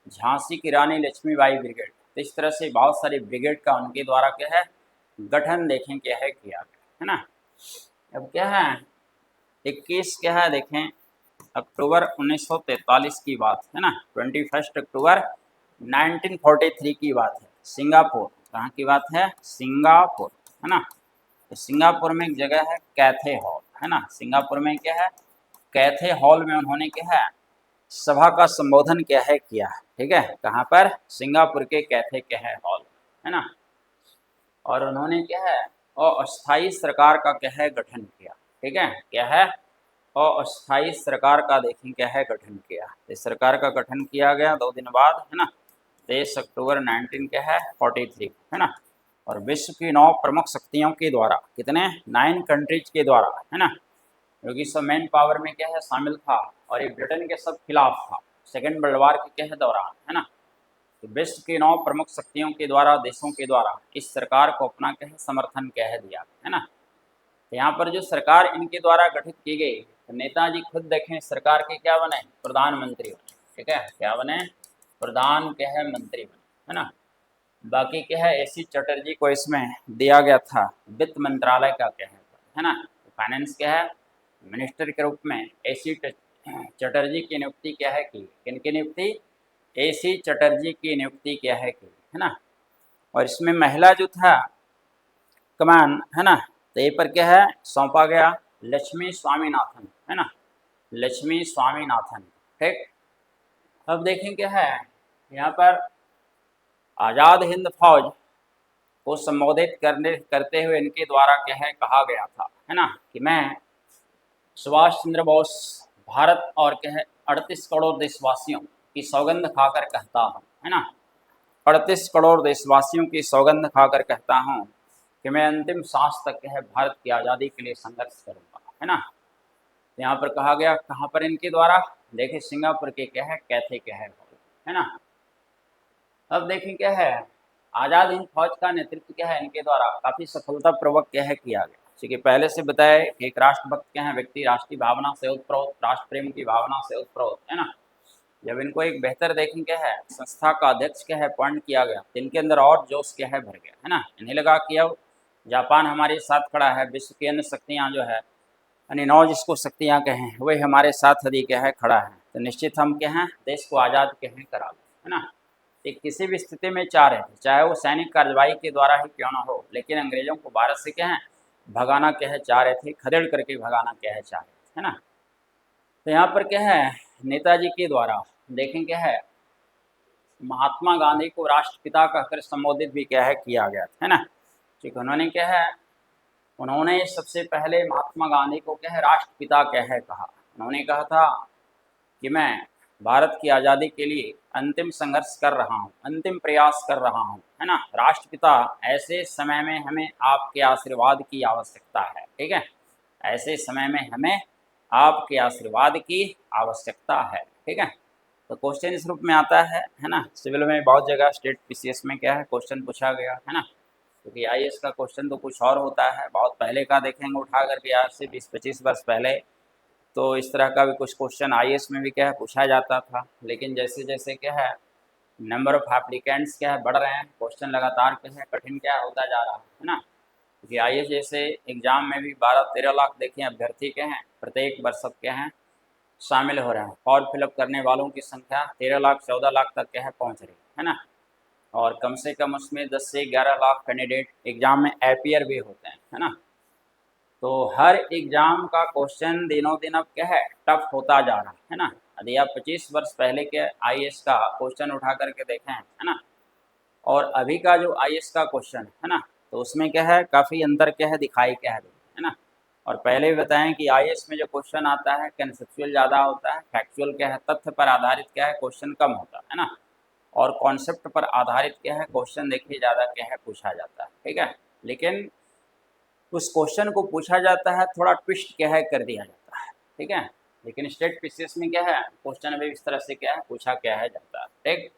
झांसी की रानी लक्ष्मीबाई ब्रिगेड। तो इस तरह से बहुत सारे ब्रिगेड का उनके द्वारा क्या है गठन देखें क्या है किया गया, है ना। अब क्या है 21 क्या है देखें अक्टूबर 1943 की बात है ना, 21 अक्टूबर 1943 की बात है, सिंगापुर, कहाँ की बात है, सिंगापुर, है ना। तो सिंगापुर में एक जगह है कैथे हॉल, है ना, सिंगापुर में क्या है कैथे हॉल में उन्होंने क्या है सभा का संबोधन क्या है किया, ठीक है, कहाँ पर, सिंगापुर के कैथे क्या है हॉल, है ना। और उन्होंने क्या है अस्थायी सरकार का क्या है गठन किया, ठीक है, क्या है अस्थायी सरकार का देखें क्या है गठन किया। इस सरकार का गठन किया गया 2 दिन बाद, है ना, 23 अक्टूबर 19 क्या है 43, है ना। और विश्व की 9 प्रमुख शक्तियों के द्वारा, कितने 9 कंट्रीज के द्वारा, है ना, जो कि सब मेन पावर में क्या है शामिल था, और ये ब्रिटेन के सब खिलाफ था सेकेंड वर्ल्ड वॉर के क्या है दौरान, है ना। तो विश्व की 9 प्रमुख शक्तियों के द्वारा, देशों के द्वारा इस सरकार को अपना क्या है समर्थन क्या है दिया, है ना। तो यहाँ पर जो सरकार इनके द्वारा गठित की गई, तो नेताजी खुद देखें सरकार के क्या बने, प्रधानमंत्री बने, ठीक है, क्या बने, प्रधान क्या है मंत्री बने, है ना। बाकी क्या है एसी चटर्जी को इसमें दिया गया था वित्त मंत्रालय का क्या है ना, फाइनेंस क्या है मिनिस्टर के रूप में एसी चटर्जी की नियुक्ति क्या है की, किनकी नियुक्ति, एसी चटर्जी की नियुक्ति क्या है की, है ना। और इसमें महिला जो था कमान, है ना, तो ये पर क्या है सौंपा गया लक्ष्मी स्वामीनाथन, है ना, लक्ष्मी स्वामीनाथन, ठीक। अब देखें क्या है यहाँ पर आज़ाद हिंद फौज को संबोधित करते हुए इनके द्वारा क्या है कहा गया था, है ना, कि मैं सुभाष चंद्र बोस भारत और क्या है 38 करोड़ देशवासियों की सौगंध खाकर कहता हूँ, है ना, 38 करोड़ देशवासियों की सौगंध खाकर कहता हूँ कि मैं अंतिम सांस तक क्या है भारत की आज़ादी के लिए संघर्ष करूँगा, है ना। यहाँ पर कहा गया कहाँ पर इनके द्वारा, देखिए सिंगापुर के क्या है कैथे क्या है ना। अब देखें क्या है आज़ाद हिंद फौज का नेतृत्व क्या है इनके द्वारा काफ़ी सफलतापूर्वक क्या है किया गया, क्योंकि पहले से बताए कि एक राष्ट्रभक्त क्या है व्यक्ति, राष्ट्रीय भावना से उत्प्रोत, राष्ट्र प्रेम की भावना से उत्प्रोत, है ना। जब इनको एक बेहतर देखें क्या है संस्था का अध्यक्ष क्या है अपॉइंट किया गया, तो इनके अंदर और जोश क्या है भर गया, है ना। इन्हें लगा कि अब जापान हमारे साथ खड़ा है, विश्व की अन्य शक्तियाँ जो है यानी 9 जिसको शक्तियाँ कहें वही हमारे साथ यदि क्या है खड़ा है, तो निश्चित हम क्या हैं देश को आज़ाद क्या है करा लें, है ना। तो किसी भी स्थिति में चाह रहे थे, चाहे वो सैनिक कार्रवाई के द्वारा ही क्यों ना हो, लेकिन अंग्रेजों को भारत से क्या है भगाना क्या है चाह रहे थे, खदेड़ करके भगाना क्या है चाह रहे थे, है ना। तो यहाँ पर क्या है नेताजी के द्वारा देखें क्या है महात्मा गांधी को राष्ट्रपिता कहकर संबोधित भी क्या है किया गया है ना, क्योंकि उन्होंने क्या है उन्होंने सबसे पहले महात्मा गांधी को क्या है राष्ट्रपिता क्या है कहा। उन्होंने कहा था कि मैं भारत की आज़ादी के लिए अंतिम संघर्ष कर रहा हूँ, अंतिम प्रयास कर रहा हूँ, है ना। राष्ट्रपिता ऐसे समय में हमें आपके आशीर्वाद की आवश्यकता है, ठीक है, ऐसे समय में हमें आपके आशीर्वाद की आवश्यकता है, ठीक है। तो क्वेश्चन इस रूप में आता है ना, सिविल में बहुत जगह स्टेट पीसीएस में क्या है क्वेश्चन पूछा गया, है ना, क्योंकि आईएएस का क्वेश्चन तो कुछ और होता है, बहुत पहले का देखेंगे उठा करके आज से 20-25 वर्ष पहले तो इस तरह का भी कुछ क्वेश्चन आईएएस में भी क्या है पूछा जाता था। लेकिन जैसे जैसे क्या है नंबर ऑफ एप्लीकेंट्स क्या है बढ़ रहे हैं, क्वेश्चन लगातार क्या है कठिन क्या होता जा रहा है ना। क्योंकि आईएएस जैसे एग्जाम में भी 12-13 लाख देखें अभ्यर्थी के हैं, प्रत्येक वर्ष सब क्या हैं शामिल हो रहे हैं। फॉर्म फिलअप करने वालों की संख्या 13 लाख 14 लाख तक क्या है पहुँच रही है ना। और कम से कम उसमें 10 से 11 लाख कैंडिडेट एग्जाम में अपीयर भी होते हैं, है ना। तो हर एग्जाम का क्वेश्चन दिनों दिन अब क्या है टफ होता जा रहा है ना। यदि आप 25 वर्ष पहले के आईएएस का क्वेश्चन उठा करके देखें, है ना, और अभी का जो आईएएस का क्वेश्चन है ना, तो उसमें क्या है काफ़ी अंतर क्या है दिखाई क्या है ना। और पहले भी बताएं कि आईएएस में जो क्वेश्चन आता है कंसेप्चुअल ज़्यादा होता है, फैक्चुअल क्या है तथ्य पर आधारित क्या है क्वेश्चन कम होता है ना। और कॉन्सेप्ट पर आधारित क्या है क्वेश्चन देखिए ज़्यादा क्या है पूछा जाता है, ठीक है। लेकिन उस क्वेश्चन को पूछा जाता है थोड़ा ट्विस्ट क्या है कर दिया जाता है, ठीक है। लेकिन स्टेट पीसीएस में क्या है क्वेश्चन अभी इस तरह से क्या है पूछा क्या है जाता है, ठीक।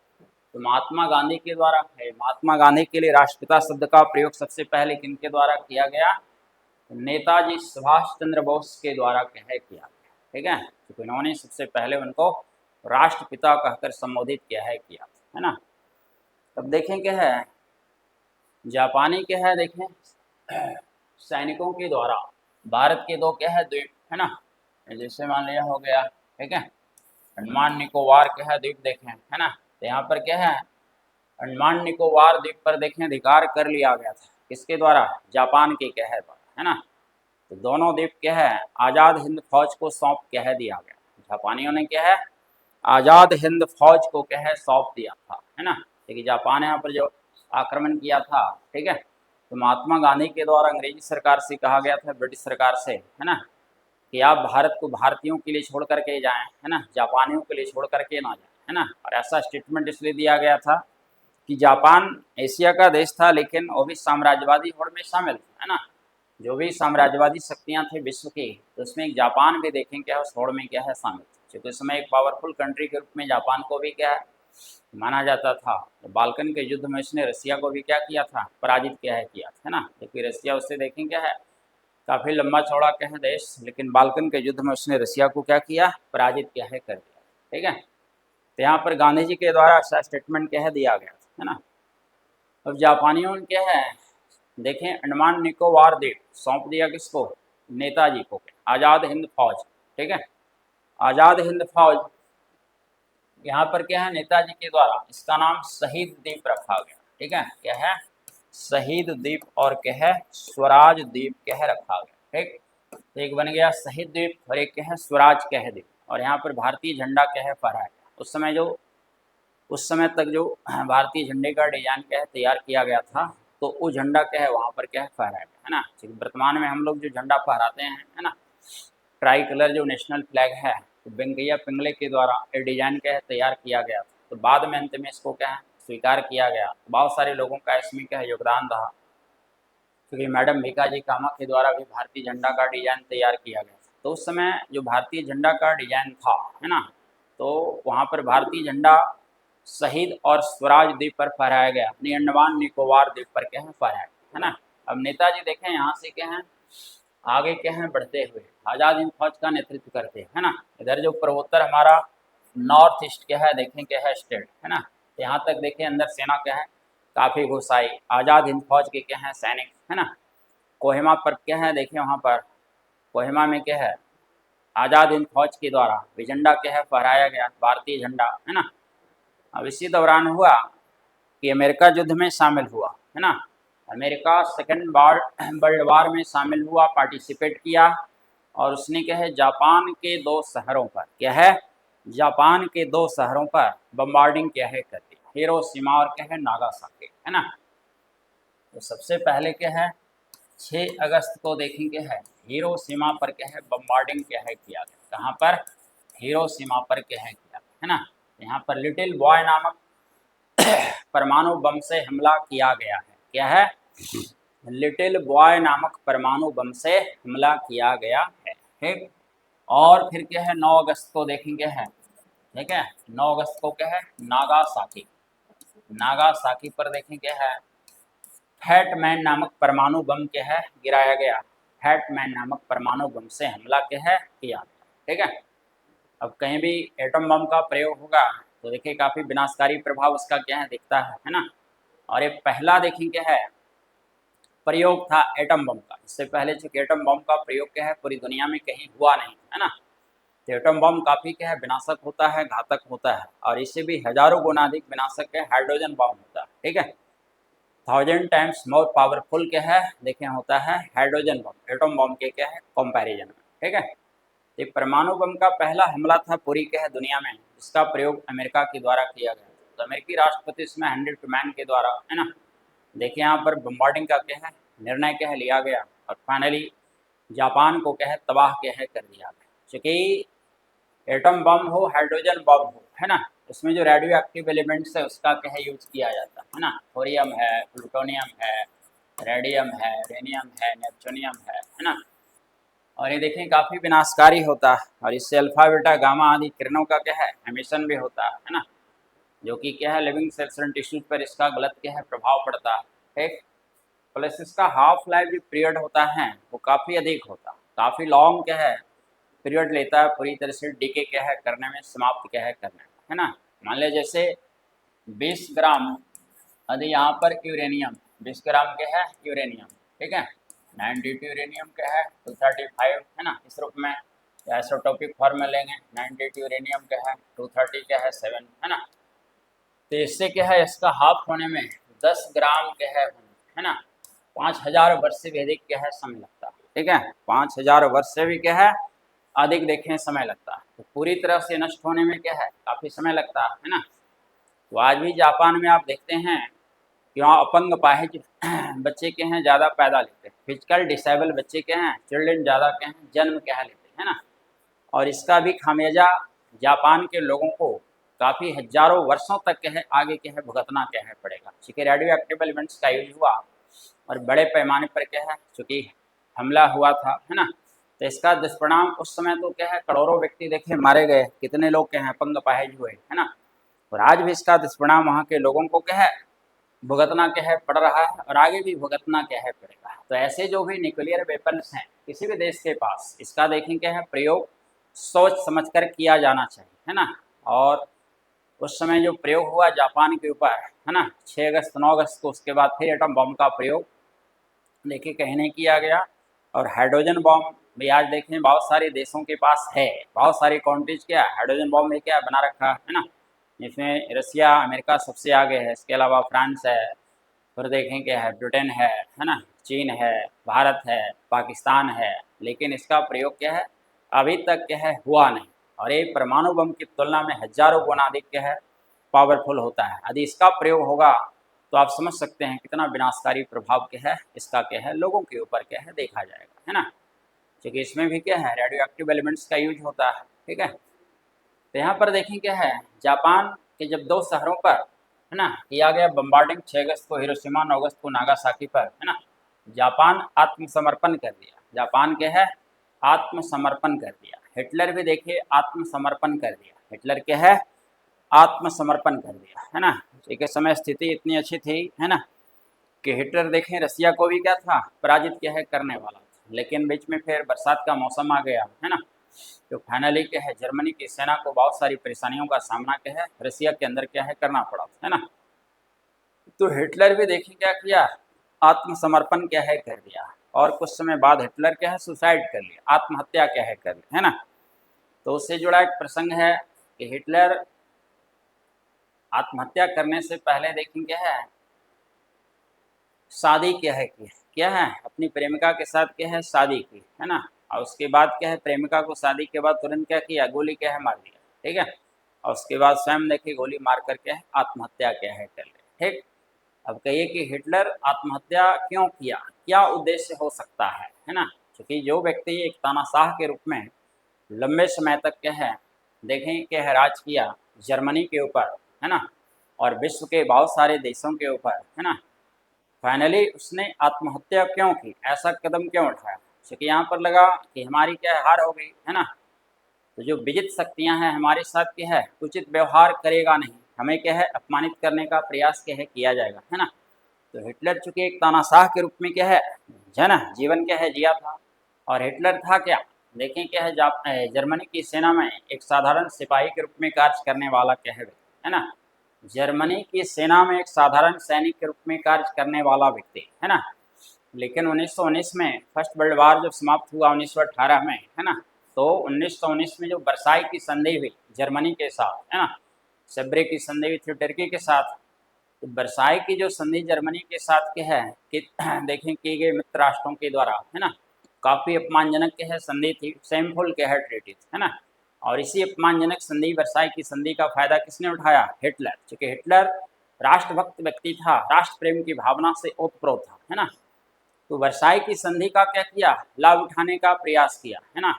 तो महात्मा गांधी के द्वारा है, महात्मा गांधी के लिए राष्ट्रपिता शब्द का प्रयोग सबसे पहले किनके द्वारा किया गया, नेताजी सुभाष चंद्र बोस के द्वारा क्या है किया गया, ठीक है। तो इन्होंने सबसे पहले उनको राष्ट्रपिता कहकर संबोधित किया है ना। तब देखें क्या है जापानी क्या है देखें सैनिकों के द्वारा भारत के दो क्या है द्वीप है ना, जैसे मान लिया हो गया, ठीक है, अंडमान निकोबार क्या है द्वीप देखें, है ना। तो यहाँ पर क्या है अंडमान निकोबार द्वीप पर देखें अधिकार कर लिया गया था किसके द्वारा, जापान के क्या है द्वारा, है ना। तो दोनों द्वीप क्या है आज़ाद हिंद फौज को सौंप क्या है दिया गया, जापानियों ने क्या है आज़ाद हिंद फौज को क्या है सौंप दिया था, है ना। देखिए जापान यहाँ पर जो आक्रमण किया था, ठीक है, तो महात्मा गांधी के द्वारा अंग्रेजी सरकार से कहा गया था, ब्रिटिश सरकार से, है ना, कि आप भारत को भारतीयों के लिए छोड़ करके जाएं, है ना, जापानियों के लिए छोड़ करके ना जाएं, है ना। और ऐसा स्टेटमेंट इसलिए दिया गया था कि जापान एशिया का देश था लेकिन वो भी साम्राज्यवादी होड़ में शामिल था, है ना। जो भी साम्राज्यवादी शक्तियां थी विश्व की, तो उसमें एक जापान भी देखें क्या उस होड़ में क्या है शामिल था। क्योंकि उस समय एक पावरफुल कंट्री के रूप में जापान को भी क्या है माना जाता था। तो बाल्कन के युद्ध में उसने रसिया को भी क्या किया था पराजित किया है ना। क्योंकि रसिया उससे देखें क्या है काफ़ी लंबा चौड़ा क्या है देश, लेकिन बाल्कन के युद्ध में उसने रसिया को क्या किया पराजित क्या है कर दिया, ठीक है। तो यहाँ पर गांधी जी के द्वारा ऐसा स्टेटमेंट क्या है दिया गया था, है ना। अब जापानियों ने क्या है देखें अंडमान निकोबार द्वीप सौंप दिया किसको, नेताजी को, आज़ाद हिंद फौज, ठीक है, आज़ाद हिंद फौज। यहाँ पर क्या है नेताजी के द्वारा इसका नाम शहीद द्वीप रखा गया, ठीक है, क्या है शहीद द्वीप और क्या है स्वराज द्वीप क्या है रखा गया, ठीक। तो एक बन गया शहीद द्वीप और एक क्या है स्वराज क्या है द्वीप। और यहाँ पर भारतीय झंडा क्या है फहराया गया। उस समय तक जो भारतीय झंडे का डिजाइन क्या है तैयार किया गया था, तो वो झंडा क्या है वहाँ पर क्या है फहराया गया, है ना। वर्तमान में हम लोग जो झंडा फहराते हैं, है ना, ट्राई कलर जो नेशनल फ्लैग है, तो वेंकैया पिंगले के द्वारा ये डिजाइन क्या है तैयार किया गया था। तो बाद में अंत में इसको क्या है स्वीकार किया गया। तो बहुत सारे लोगों का इसमें क्या है योगदान रहा, क्योंकि मैडम भीकाजी कामा के द्वारा भी भारतीय झंडा का डिजाइन तैयार किया गया था। तो उस समय जो भारतीय झंडा का डिजाइन था, है ना, तो वहाँ पर भारतीय झंडा शहीद और स्वराज द्वीप पर फहराया गया, अंडमान निकोबार द्वीप पर क्या है फहराया गया, है ना। अब नेताजी देखें यहाँ से क्या है आगे क्या है बढ़ते हुए आज़ाद हिंद फौज का नेतृत्व करते हैं, है ना। इधर जो पूर्वोत्तर हमारा नॉर्थ ईस्ट क्या है देखें क्या है स्टेट, है ना, यहाँ तक देखें अंदर सेना क्या है काफ़ी घुसाई, आज़ाद हिंद फौज के क्या है सैनिक, है ना। कोहिमा पर क्या है देखिए वहाँ पर कोहिमा में क्या है आज़ाद हिंद फौज के द्वारा भी झंडा क्या है फहराया गया भारतीय झंडा, है ना। अब इसी दौरान हुआ कि अमेरिका युद्ध में शामिल हुआ, है ना, अमेरिका सेकेंड वर्ल्ड वार में शामिल हुआ, पार्टिसिपेट किया। और उसने क्या है जापान के दो शहरों पर क्या है जापान के दो शहरों पर बम्बार्डिंग क्या है कर दी, हिरोशिमा और क्या है नागासाकी, है ना। तो सबसे पहले क्या है 6 अगस्त को देखेंगे है हिरोशिमा पर क्या है बम्बार्डिंग क्या है किया गया, कहाँ पर हिरोशिमा पर क्या है किया, है ना। यहाँ पर लिटिल बॉय नामक परमाणु बम से हमला किया गया है, क्या है लिटिल बॉय नामक परमाणु बम से हमला किया गया है, ठीक। और फिर क्या है 9 अगस्त को देखेंगे है, ठीक है, 9 अगस्त को क्या है नागासाकी, नागासाकी पर देखेंगे है फैटमैन नामक परमाणु बम क्या है गिराया गया, फैटमैन नामक परमाणु बम से हमला क्या है किया, ठीक है। अब कहीं भी एटम बम का प्रयोग होगा तो देखिए काफ़ी विनाशकारी प्रभाव उसका क्या है दिखता है ना। और ये पहला देखिए क्या है प्रयोग था एटम बम का। इससे पहले चूंकि एटम बम का प्रयोग क्या है पूरी दुनिया में कहीं हुआ नहीं है ना। तो एटम बम काफ़ी क्या है विनाशक होता है, घातक होता है, और इससे भी हजारों गुना अधिक विनाशक है हाइड्रोजन बम होता है। ठीक है, 1000 टाइम्स मोर पावरफुल क्या है देखें होता है हाइड्रोजन बम एटम बम के क्या है कंपैरिजन में। ठीक है, ये परमाणु बम का पहला हमला था पूरी क्या है दुनिया में, जिसका प्रयोग अमेरिका के द्वारा किया गया। तो अमेरिकी राष्ट्रपति इसमें हेनरी ट्रूमैन के द्वारा है ना, देखिए यहाँ पर बम्बार्डिंग का क्या है निर्णय क्या है लिया गया, और फाइनली जापान को क्या है तबाह क्या है कर दिया गया। क्योंकि एटम बम हो हाइड्रोजन बम हो है ना, उसमें जो रेडियो एक्टिव एलिमेंट्स है उसका क्या है यूज किया जाता है ना। थोरियम है, प्लूटोनियम है, रेडियम है, यूरेनियम है, नेप्टूनियम है ना। और ये देखें काफ़ी विनाशकारी होता है, और इससे अल्फा बीटा गामा आदि किरणों का क्या है एमिशन भी होता है ना, जो कि क्या है लिविंग सेल्स एंड टिश्यूज पर इसका गलत क्या है प्रभाव पड़ता है। ठीक, प्लस इसका हाफ लाइफ जो पीरियड होता है वो काफ़ी अधिक होता है, काफ़ी लॉन्ग क्या है पीरियड लेता है पूरी तरह से डीके क्या है करने में, समाप्त क्या है करने में, है ना। मान लिया जैसे 20 ग्राम यदि यहाँ पर यूरेनियम 20 ग्राम क्या है यूरेनियम, ठीक है, 92 यूरेनियम क्या है 235 है ना, इस रूप में आइसोटोपिक फॉर्म में लेंगे। 92 यूरेनियम क्या है 230 क्या है 7 है ना। तो इससे क्या है इसका हाफ होने में 10 ग्राम क्या है ना 5000 वर्ष से भी अधिक क्या है समय लगता है। ठीक है, 5000 वर्ष से भी क्या है अधिक देखें समय लगता है। तो पूरी तरह से नष्ट होने में क्या है काफ़ी समय लगता है ना। तो आज भी जापान में आप देखते हैं कि वहाँ अपंग अपाहिज बच्चे के हैं ज़्यादा पैदा लेते हैं, फिजिकल डिसेबल बच्चे के हैं चिल्ड्रेन ज़्यादा के हैं जन्म क्या है लेते हैं ना। और इसका भी खामियाजा जापान के लोगों को काफ़ी हजारों वर्षों तक क्या है आगे क्या है भुगतना क्या है पड़ेगा, क्योंकि रेडियो एक्टिव एलिमेंट्स का यूज हुआ और बड़े पैमाने पर क्या है चूँकि हमला हुआ था है ना। तो इसका दुष्परिणाम उस समय तो क्या है करोड़ों व्यक्ति देखे मारे गए, कितने लोग क्या है अपंग अपाहिज हुए है ना। और आज भी इसका दुष्परिणाम वहाँ के लोगों को क्या है भुगतना क्या है पड़ रहा है, और आगे भी भुगतना क्या है पड़ेगा। तो ऐसे जो भी न्यूक्लियर वेपन्स हैं किसी भी देश के पास, इसका देखें क्या है प्रयोग सोच समझकर किया जाना चाहिए है ना। और उस समय जो प्रयोग हुआ जापान के ऊपर है ना 6 अगस्त 9 अगस्त को, उसके बाद फिर एटम बम का प्रयोग देखिए कहीं नहीं किया गया। और हाइड्रोजन बम भी आज देखें बहुत सारे देशों के पास है, बहुत सारी कंट्रीज क्या हाइड्रोजन बम में क्या बना रखा है ना, जिसमें रसिया अमेरिका सबसे आगे है, इसके अलावा फ्रांस है, फिर देखें क्या है ब्रिटेन है ना, चीन है, भारत है, पाकिस्तान है। लेकिन इसका प्रयोग क्या है अभी तक क्या है हुआ नहीं, और ये परमाणु बम की तुलना में हजारों गुना अधिक क्या है पावरफुल होता है। यदि इसका प्रयोग होगा तो आप समझ सकते हैं कितना विनाशकारी प्रभाव क्या है इसका क्या है लोगों के ऊपर क्या है देखा जाएगा है ना। क्योंकि इसमें भी क्या है रेडियो एक्टिव एलिमेंट्स का यूज होता है। ठीक है, तो यहाँ पर देखें क्या है जापान के जब 2 शहरों पर है ना किया गया बम्बार्डिंग 6 अगस्त को हिरोशिमा 9 अगस्त को नागासाकी पर है ना, जापान आत्मसमर्पण कर दिया। जापान क्या है आत्मसमर्पण कर दिया। हिटलर भी देखिए आत्मसमर्पण कर दिया, हिटलर क्या है आत्मसमर्पण कर दिया है ना। एक समय स्थिति इतनी अच्छी थी है ना कि हिटलर देखें रसिया को भी क्या था पराजित क्या है करने वाला था, लेकिन बीच में फिर बरसात का मौसम आ गया है ना। तो फाइनली क्या है जर्मनी की सेना को बहुत सारी परेशानियों का सामना क्या है रसिया के अंदर क्या है करना पड़ा है ना। तो हिटलर भी देखिए क्या किया आत्मसमर्पण क्या है कर दिया, और कुछ समय बाद हिटलर क्या है सुसाइड कर लिया, आत्महत्या क्या है कर लिया है ना। तो उससे जुड़ा एक प्रसंग है कि हिटलर आत्महत्या करने से पहले देखें क्या है शादी क्या है की, क्या है अपनी प्रेमिका के साथ क्या है शादी की है ना। और उसके बाद क्या है प्रेमिका को शादी के बाद तुरंत क्या किया गोली क्या है मार दिया। ठीक है, और उसके बाद स्वयं देखिए गोली मार कर क्या है आत्महत्या क्या है कर ले। ठीक, अब कहिए कि हिटलर आत्महत्या क्यों किया, क्या उद्देश्य हो सकता है ना। क्योंकि जो व्यक्ति एक तानाशाह के रूप में लंबे समय तक क्या है देखें क्या है राज किया जर्मनी के ऊपर है ना, और विश्व के बहुत सारे देशों के ऊपर है ना, फाइनली उसने आत्महत्या क्यों की, ऐसा कदम क्यों उठाया। क्योंकि यहाँ पर लगा कि हमारी क्या है हार हो गई है ना। तो जो विजित शक्तियाँ हैं हमारे साथ क्या है उचित व्यवहार करेगा नहीं, हमें क्या है अपमानित करने का प्रयास क्या है किया जाएगा है ना। तो हिटलर चूँकि एक तानाशाह के रूप में क्या है ना जीवन क्या है जिया था, और हिटलर था क्या देखें क्या है, जर्मनी की सेना में एक साधारण सिपाही के रूप में कार्य करने वाला क्या है ना। जर्मनी की सेना में एक साधारण सैनिक के रूप में कार्य करने वाला व्यक्ति है ना। लेकिन 1919 में फर्स्ट वर्ल्ड वार जब समाप्त हुआ 1918 में, है ना, तो 1919 में जो वर्साई की संधि हुई जर्मनी के साथ, है ना, सेब्रे की संधि हुई थी टर्की के साथ। तो वर्साई की जो संधि जर्मनी के साथ के है कि देखें की गई मित्र राष्ट्रों के द्वारा, है ना, काफ़ी अपमानजनक के है संधि थी, सेमफुल के है ट्रीटी, है ना। और इसी अपमानजनक संधि वर्साई की संधि का फायदा किसने उठाया? हिटलर। चूंकि हिटलर राष्ट्रभक्त व्यक्ति था, राष्ट्र प्रेम की भावना से ओतप्रोत था, है ना। तो वर्साई की संधि का क्या किया? लाभ उठाने का प्रयास किया, है ना।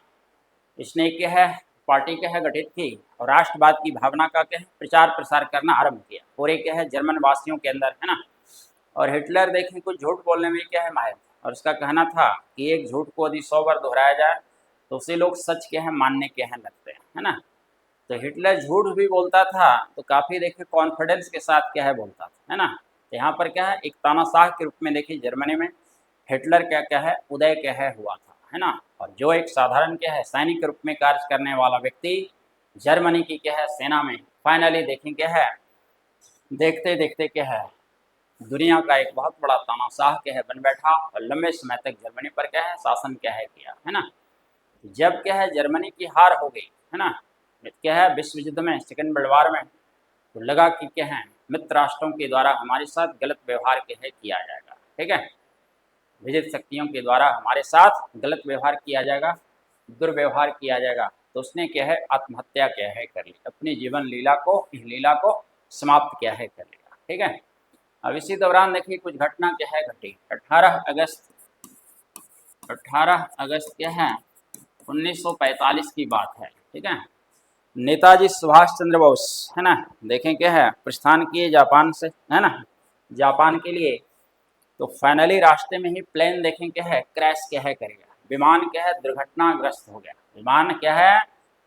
इसने क्या है पार्टी क्या है गठित की और राष्ट्रवाद की भावना का क्या है प्रचार प्रसार करना आरंभ किया पूरे क्या है जर्मन वासियों के अंदर, है ना। और हिटलर देखें कुछ झूठ बोलने में क्या है माहिर, और उसका कहना था कि एक झूठ को यदि 100 बार दोहराया जाए तो उसे लोग सच के हैं मानने के हैं लगते हैं, है ना। तो हिटलर झूठ भी बोलता था तो काफ़ी देखिए कॉन्फिडेंस के साथ क्या है बोलता था, है ना। तो यहाँ पर क्या है एक तानाशाह के रूप में देखिए जर्मनी में हिटलर क्या क्या है उदय क्या है हुआ था, है ना। और जो एक साधारण क्या है सैनिक के रूप में कार्य करने वाला व्यक्ति जर्मनी की क्या है सेना में फाइनली देखें क्या है देखते देखते क्या है दुनिया का एक बहुत बड़ा तानाशाह क्या है बन बैठा और लंबे समय तक जर्मनी पर क्या है शासन क्या है किया, है ना। जब क्या है जर्मनी की हार हो गई, है ना, क्या है विश्व युद्ध में सेकंड वर्ल्ड वार में, तो लगा कि क्या है मित्र राष्ट्रों के द्वारा हमारे साथ गलत व्यवहार क्या है किया जाएगा, ठीक है, विजित शक्तियों के द्वारा हमारे साथ गलत व्यवहार किया जाएगा, दुर्व्यवहार किया जाएगा। तो उसने क्या है आत्महत्या क्या है कर ली, अपनी जीवन लीला को इस लीला को समाप्त क्या है कर लिया, ठीक है। अब इसी दौरान देखिए कुछ घटना क्या है घटी। 18 अगस्त क्या है 1945 की बात है, ठीक है। नेताजी सुभाष चंद्र बोस, है ना, देखें क्या है प्रस्थान किए जापान से, है ना, जापान के लिए। तो फाइनली रास्ते में ही प्लेन देखें क्या है क्रैश क्या है करेगा, विमान क्या है दुर्घटनाग्रस्त हो गया, विमान क्या है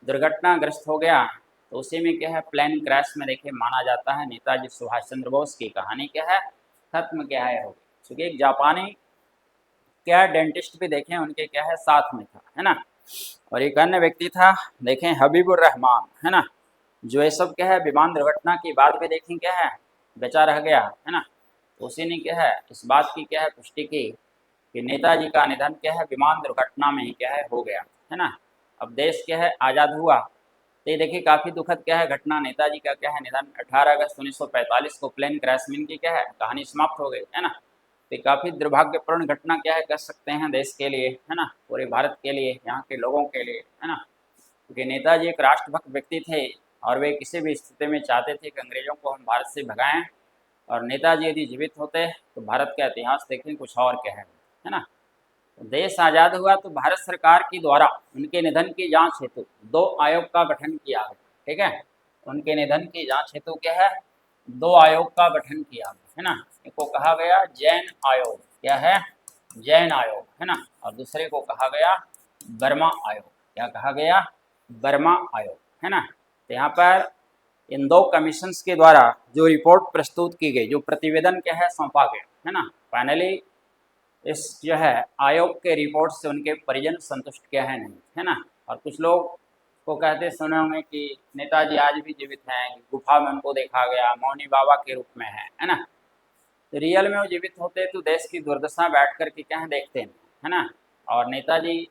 दुर्घटनाग्रस्त हो गया। तो उसी में क्या है प्लेन क्रैश में देखिए माना जाता है नेताजी सुभाष चंद्र बोस की कहानी क्या है खत्म क्या है हो गई। क्योंकि एक जापानी क्या डेंटिस्ट भी देखें उनके क्या है साथ में था, है ना। और एक अन्य व्यक्ति था देखें हबीबुर रहमान, है ना, जो ये सब क्या है विमान दुर्घटना की बाद भी देखें क्या है बचा रह गया, है ना। तो उसी ने क्या है इस बात की क्या है पुष्टि की कि नेताजी का निधन क्या है विमान दुर्घटना में ही क्या है हो गया, है ना। अब देश क्या है आज़ाद हुआ। तो ये देखिए काफ़ी दुखद क्या है घटना, नेताजी का क्या है निधन 18 अगस्त 1945 को प्लेन क्रैश में इनकी क्या है कहानी समाप्त हो गई, है ना। तो काफ़ी दुर्भाग्यपूर्ण घटना क्या है कह सकते हैं देश के लिए, है ना, पूरे भारत के लिए, यहाँ के लोगों के लिए, है ना। क्योंकि नेताजी एक राष्ट्रभक्त व्यक्ति थे और वे किसी भी स्थिति में चाहते थे कि अंग्रेजों को हम भारत से भगाएं। और नेताजी यदि जीवित होते तो भारत का इतिहास देखें कुछ और क्या है ना। तो देश आज़ाद हुआ तो भारत सरकार के द्वारा उनके निधन की जांच हेतु 2 आयोग का गठन किया गया, ठीक है। उनके निधन की जांच हेतु क्या है 2 आयोग का गठन किया गया, है ना। एक को कहा गया जैन आयोग, क्या है जैन आयोग, है ना। और दूसरे को कहा गया बर्मा आयोग, क्या कहा गया बर्मा आयोग, है ना। तो यहाँ पर इन 2 कमीशंस के द्वारा जो रिपोर्ट प्रस्तुत की गई, जो प्रतिवेदन क्या है सौंपा गया, है ना, फाइनली इस जो है आयोग के रिपोर्ट से उनके परिजन संतुष्ट क्या है नहीं, है ना। और कुछ लोग को कहते सुने होंगे कि नेताजी आज भी जीवित हैं, गुफा में उनको देखा गया मौनी बाबा के रूप में है ना। तो रियल में वो जीवित होते तो देश की दुर्दशा बैठ कर के क्या है देखते हैं, है ना। और नेताजी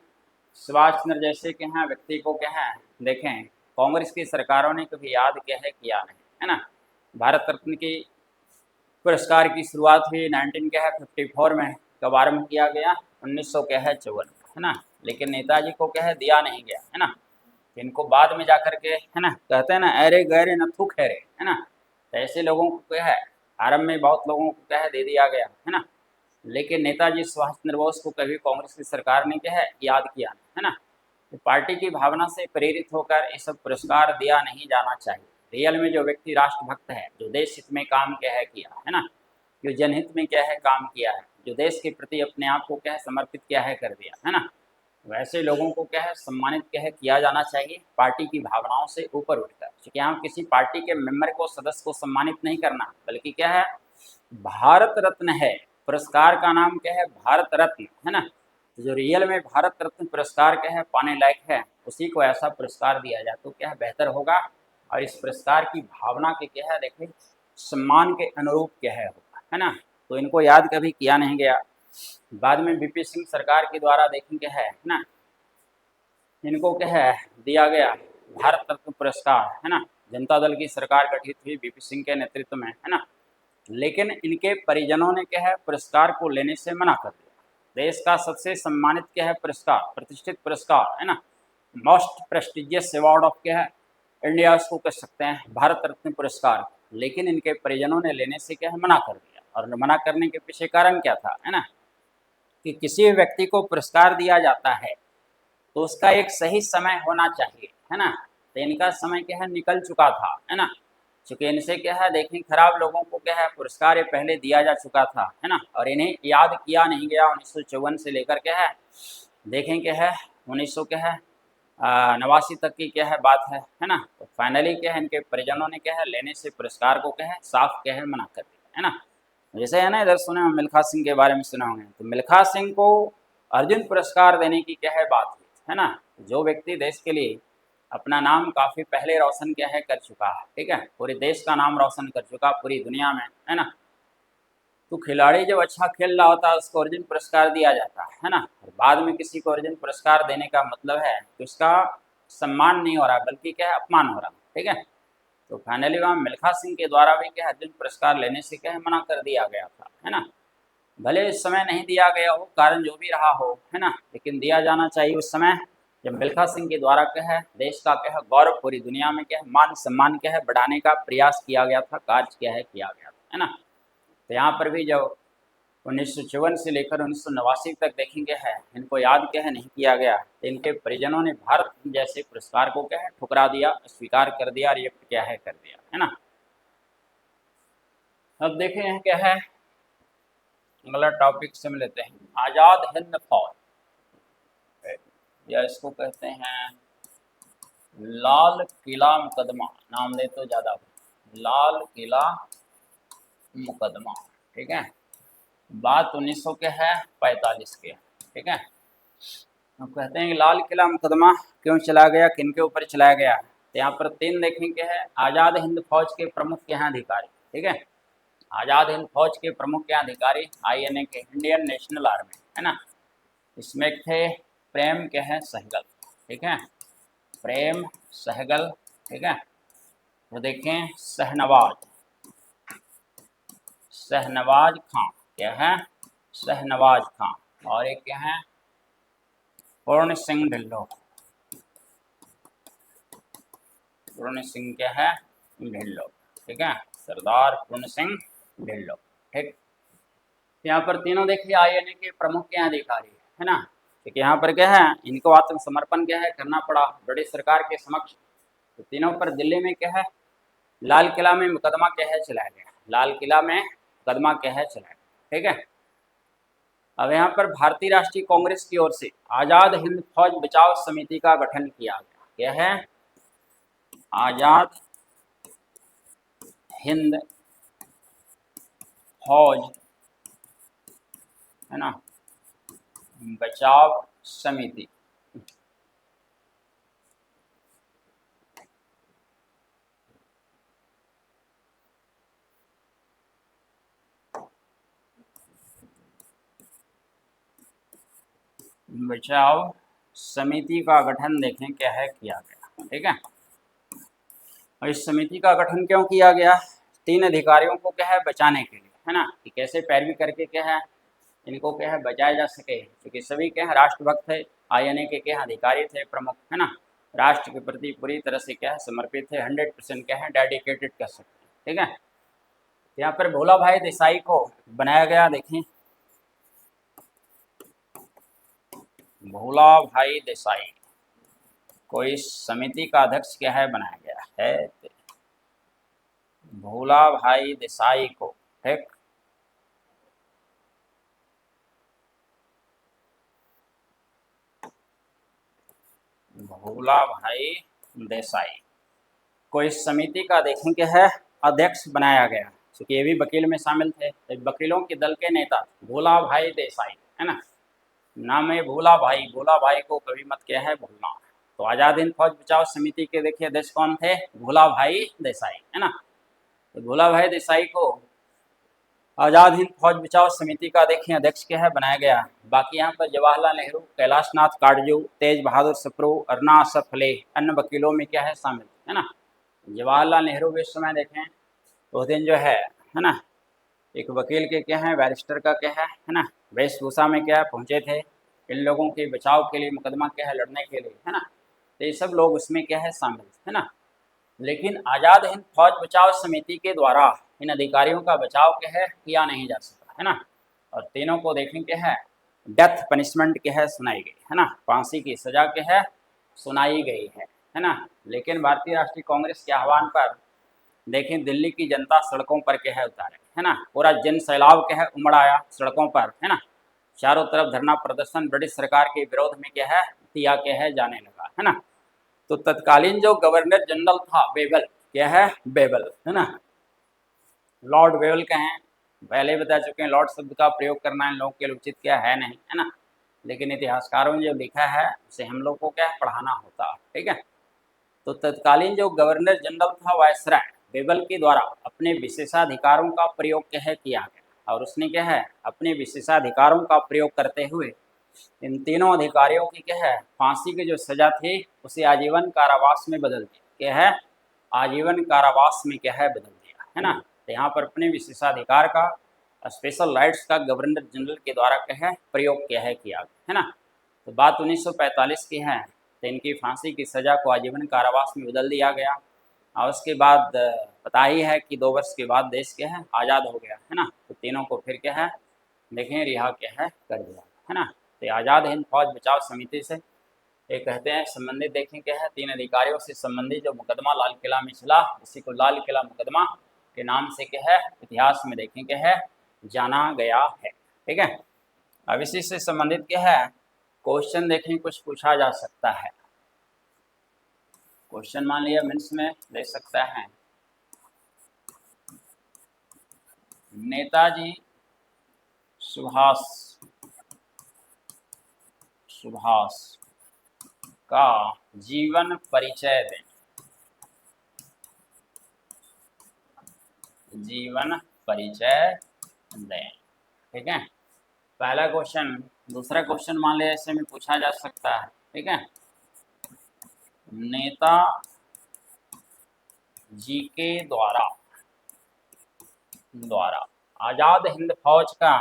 सुभाष चंद्र जैसे के हैं व्यक्ति को क्या है देखें कांग्रेस की सरकारों ने कभी याद क्या है किया नहीं, है ना। भारत रत्न की पुरस्कार की शुरुआत हुई 1954 में, कब आरम्भ किया गया 1954, है ना। लेकिन नेताजी को क्या है दिया नहीं गया, है ना। इनको बाद में जाकर के, है ना, कहते हैं ना अरे गहरे न थू खैरे, है ना। तो ऐसे लोगों को क्या है आरंभ में बहुत लोगों को क्या है दे दिया गया, है ना। लेकिन नेताजी सुभाष चंद्र बोस को कभी कांग्रेस की सरकार ने क्या है याद किया, है ना। तो पार्टी की भावना से प्रेरित होकर ये सब पुरस्कार दिया नहीं जाना चाहिए। रियल में जो व्यक्ति राष्ट्रभक्त है, जो देश हित में काम क्या है किया, है ना, जो जनहित में क्या है काम किया है, जो देश के प्रति अपने आप को क्या है समर्पित क्या है कर दिया, है ना, वैसे लोगों को क्या है सम्मानित क्या है किया जाना चाहिए पार्टी की भावनाओं से ऊपर उठकर। क्योंकि हम किसी पार्टी के मेंबर को सदस्य को सम्मानित नहीं करना, बल्कि क्या है भारत रत्न है, पुरस्कार का नाम क्या है भारत रत्न, है ना। तो जो रियल में भारत रत्न पुरस्कार क्या है पाने लायक है, उसी को ऐसा पुरस्कार दिया जाए तो क्या है बेहतर होगा। और इस पुरस्कार की भावना के क्या है देखिए सम्मान के अनुरूप क्या है होगा, है ना। तो इनको याद कभी किया नहीं गया। बाद में बीपी सिंह सरकार के द्वारा देखेंगे है ना, इनको क्या है दिया गया भारत रत्न पुरस्कार, है ना। जनता दल की सरकार गठित हुई बीपी सिंह के नेतृत्व में, है ना। लेकिन इनके परिजनों ने क्या है पुरस्कार को लेने से मना कर दिया। देश का सबसे सम्मानित क्या है पुरस्कार, प्रतिष्ठित पुरस्कार, है ना, मोस्ट प्रेस्टिजियस अवार्ड ऑफ क्या है इंडिया उसको कह सकते हैं भारत रत्न पुरस्कार, लेकिन इनके परिजनों ने लेने से क्या है मना कर दिया। और मना करने के पीछे कारण क्या था, है ना, कि किसी भी व्यक्ति को पुरस्कार दिया जाता है तो उसका एक सही समय होना चाहिए, है ना। तो इनका समय क्या है निकल चुका था, है ना। चूंकि इनसे क्या है देखें खराब लोगों को क्या है पुरस्कार ये पहले दिया जा चुका था, है ना, और इन्हें याद किया नहीं गया 1954 से लेकर क्या है देखें क्या है 1900 क्या है 89 तक की क्या है बात है ना। तो फाइनली क्या है इनके परिजनों ने क्या है लेने से पुरस्कार को क्या है साफ क्या है मना कर दिया, है ना। जैसे है ना इधर सुने हम मिल्खा सिंह के बारे में सुना होंगे, तो मिल्खा सिंह को अर्जुन पुरस्कार देने की क्या है बात हुई, है ना। जो व्यक्ति देश के लिए अपना नाम काफ़ी पहले रोशन क्या है कर चुका है, ठीक है, पूरे देश का नाम रोशन कर चुका पूरी दुनिया में, है ना। तो खिलाड़ी जब अच्छा खेल रहा होता है उसको अर्जुन पुरस्कार दिया जाता है ना। और बाद में किसी को अर्जुन पुरस्कार देने का मतलब है कि उसका सम्मान नहीं हो रहा बल्कि क्या है अपमान हो रहा, ठीक है। तो फाइनली वहाँ मिल्खा सिंह के द्वारा भी क्या अर्जुन पुरस्कार लेने से क्या है मना कर दिया गया था, है ना। भले इस समय नहीं दिया गया हो, कारण जो भी रहा हो, है ना, लेकिन दिया जाना चाहिए उस समय जब मिल्खा सिंह के द्वारा क्या है देश का क्या है गौरव पूरी दुनिया में क्या है मान सम्मान क्या है बढ़ाने का प्रयास किया गया था, कार्य क्या है किया गया था, है ना। तो यहाँ पर भी जब 1954 से लेकर 1989 तक देखेंगे है इनको याद क्या है नहीं किया गया, तो इनके परिजनों ने भारत जैसे पुरस्कार को क्या है ठुकरा दिया, स्वीकार कर दिया, रिजेक्ट क्या है कर दिया, है ना। अब देखें हैं क्या है अगला टॉपिक से लेते हैं आज़ाद हिंद फौज, या इसको कहते हैं लाल किला मुकदमा, नाम ले तो ज़्यादा हो, लाल किला मुकदमा, ठीक है। बात 1900 के है 45 के, ठीक है। हम कहते हैं कि लाल किला मुकदमा क्यों चला गया, किन के ऊपर चलाया गया, तो यहाँ पर तीन देखेंगे है आज़ाद हिंद फौज के प्रमुख यहाँ अधिकारी, ठीक है। आज़ाद हिंद फौज के प्रमुख यहाँ अधिकारी INA के इंडियन नेशनल आर्मी, है ना। इसमें थे प्रेम के हैं सहगल, ठीक है, प्रेम सहगल, ठीक है। तो देखें शहनवाज खां क्या है शहनवाज खां, और एक क्या है पूर्ण सिंह ढिल्लो, पूर्ण सिंह क्या है ढिल्लो, ठीक है, सरदार पूर्ण सिंह ढिल्लो, ठीक। यहाँ पर तीनों देखिए INA के प्रमुख क्या अधिकारी, है ना। ठीक यहाँ पर क्या है इनको आत्मसमर्पण क्या है करना पड़ा ब्रिटिश सरकार के समक्ष। तो तीनों पर दिल्ली में क्या है लाल किला में मुकदमा क्या है चलाया गया, लाल किला में मुकदमा क्या है चलाया गया, ठीक है। अब यहाँ पर भारतीय राष्ट्रीय कांग्रेस की ओर से आज़ाद हिंद फौज बचाव समिति का गठन किया गया, यह है आज़ाद हिंद फौज, है ना, बचाव समिति, बचाव समिति का गठन देखें क्या है किया गया, ठीक है। और इस समिति का गठन क्यों किया गया, तीन अधिकारियों को क्या है बचाने के लिए, है ना, कि कैसे पैरवी करके क्या है इनको क्या है बचाया जा सके, क्योंकि सभी क्या है राष्ट्रभक्त थे, INA के क्या अधिकारी थे प्रमुख, है ना, राष्ट्र के प्रति पूरी तरह से क्या है समर्पित थे, 100% क्या है डेडिकेटेड कर सकते हैं, ठीक है। यहाँ पर भोला भाई देसाई को बनाया गया, देखें भोला भाई देसाई को इस समिति का अध्यक्ष क्या है बनाया गया है, भोला भाई देसाई को, ठीक। भोला भाई देसाई को इस समिति का देखेंगे है अध्यक्ष बनाया गया, क्योंकि ये भी वकील में शामिल थे, तो वकीलों के दल के नेता भोला भाई देसाई, है ना। नाम है भोला भाई, भोला भाई को कभी मत क्या है भूलना। तो आज़ाद हिंद फौज बचाओ समिति के देखिए अध्यक्ष कौन थे, भोला भाई देसाई, है ना। तो भोला भाई देसाई को आज़ाद हिंद फौज बचाओ समिति का देखिए अध्यक्ष क्या है बनाया गया। बाकी यहाँ पर जवाहरलाल नेहरू, कैलाश नाथ काटजू, तेज बहादुर सप्रू, अरुणा असफ अली अन्य वकीलों में क्या है शामिल, है ना। जवाहरलाल नेहरू के समय देखें तो उस दिन जो है ना, एक वकील के क्या है, बैरिस्टर का क्या है ना, वेशभूषा में क्या है पहुँचे थे इन लोगों के बचाव के लिए, मुकदमा क्या है लड़ने के लिए, है ना। तो ये सब लोग उसमें क्या है शामिल है ना। लेकिन आज़ाद हिंद फौज बचाव समिति के द्वारा इन अधिकारियों का बचाव क्या है किया नहीं जा सका, है ना। और तीनों को देखें क्या है डेथ पनिशमेंट क्या है सुनाई गई, है ना, फांसी की सजा क्या है सुनाई गई है ना। लेकिन भारतीय राष्ट्रीय कांग्रेस के आह्वान पर देखें दिल्ली की जनता सड़कों पर क्या है उतारे, है ना। पूरा जन सैलाब क्या है उमड़ आया सड़कों पर, है ना। चारों तरफ धरना प्रदर्शन ब्रिटिश सरकार के विरोध में क्या है किया क्या है जाने लगा, है ना। तो तत्कालीन जो गवर्नर जनरल था बेबल, क्या है बेबल, है ना, लॉर्ड बेबल का है, पहले ही बता चुके हैं लॉर्ड शब्द का प्रयोग करना इन लोगों के लिए उचित क्या है नहीं, है ना। लेकिन इतिहासकारों ने जो लिखा है उसे हम लोग को क्या पढ़ाना होता, ठीक है। तो तत्कालीन जो गवर्नर जनरल था वायसराय बेबल के द्वारा अपने विशेषाधिकारों का प्रयोग क्या है किया गया, और उसने क्या है अपने विशेषाधिकारों का प्रयोग करते हुए इन तीनों अधिकारियों की क्या है फांसी की जो सजा थी उसे आजीवन कारावास में बदल दिया, क्या है आजीवन कारावास में क्या है बदल दिया, है ना। तो यहाँ पर अपने विशेषाधिकार का स्पेशल राइट्स का गवर्नर जनरल के द्वारा क्या है प्रयोग क्या है किया गया, है ना। तो बात 1945 की है, तो इनकी फांसी की सज़ा को आजीवन कारावास में बदल दिया गया। और उसके बाद पता ही है कि 2 वर्ष के बाद देश क्या है आज़ाद हो गया, है ना। तो तीनों को फिर क्या है देखें रिहा क्या है कर दिया, है ना। तो आज़ाद हिंद फौज बचाव समिति से ये कहते हैं संबंधित देखें क्या है 3 अधिकारियों से संबंधित जो मुकदमा लाल किला में चला इसी को लाल किला मुकदमा के नाम से क्या है इतिहास में देखें क्या है जाना गया है, ठीक है। अब इसी से संबंधित क्या है क्वेश्चन देखें कुछ पूछा जा सकता है। क्वेश्चन मान लिया मिनट्स में ले सकता है, नेताजी सुभाष सुभाष का जीवन परिचय दें, जीवन परिचय दें, ठीक है। पहला क्वेश्चन। दूसरा क्वेश्चन मान लिया ऐसे में पूछा जा सकता है, ठीक है। नेता जी के द्वारा द्वारा आजाद हिंद फौज का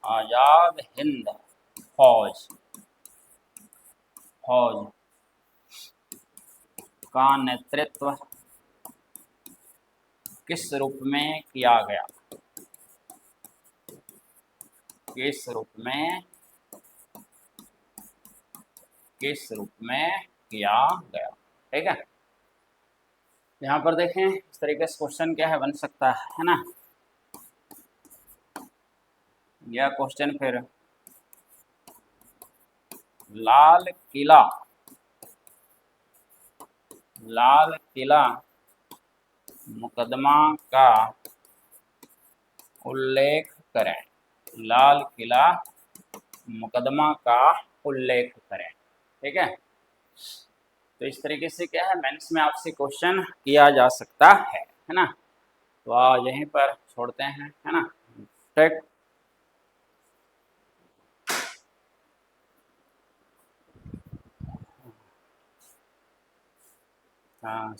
आजाद हिंद फौज फौज का नेतृत्व किस रूप में किया गया, किस रूप में किया गया, ठीक है। यहाँ पर देखें इस तरीके से क्वेश्चन क्या है बन सकता है ना। यह क्वेश्चन फिर लाल किला मुकदमा का उल्लेख करें, लाल किला मुकदमा का उल्लेख करें, ठीक है। तो इस तरीके से क्या है मेंस में आपसे क्वेश्चन किया जा सकता है ना। तो आज यहीं पर छोड़ते हैं, है ना। ठीक। हाँ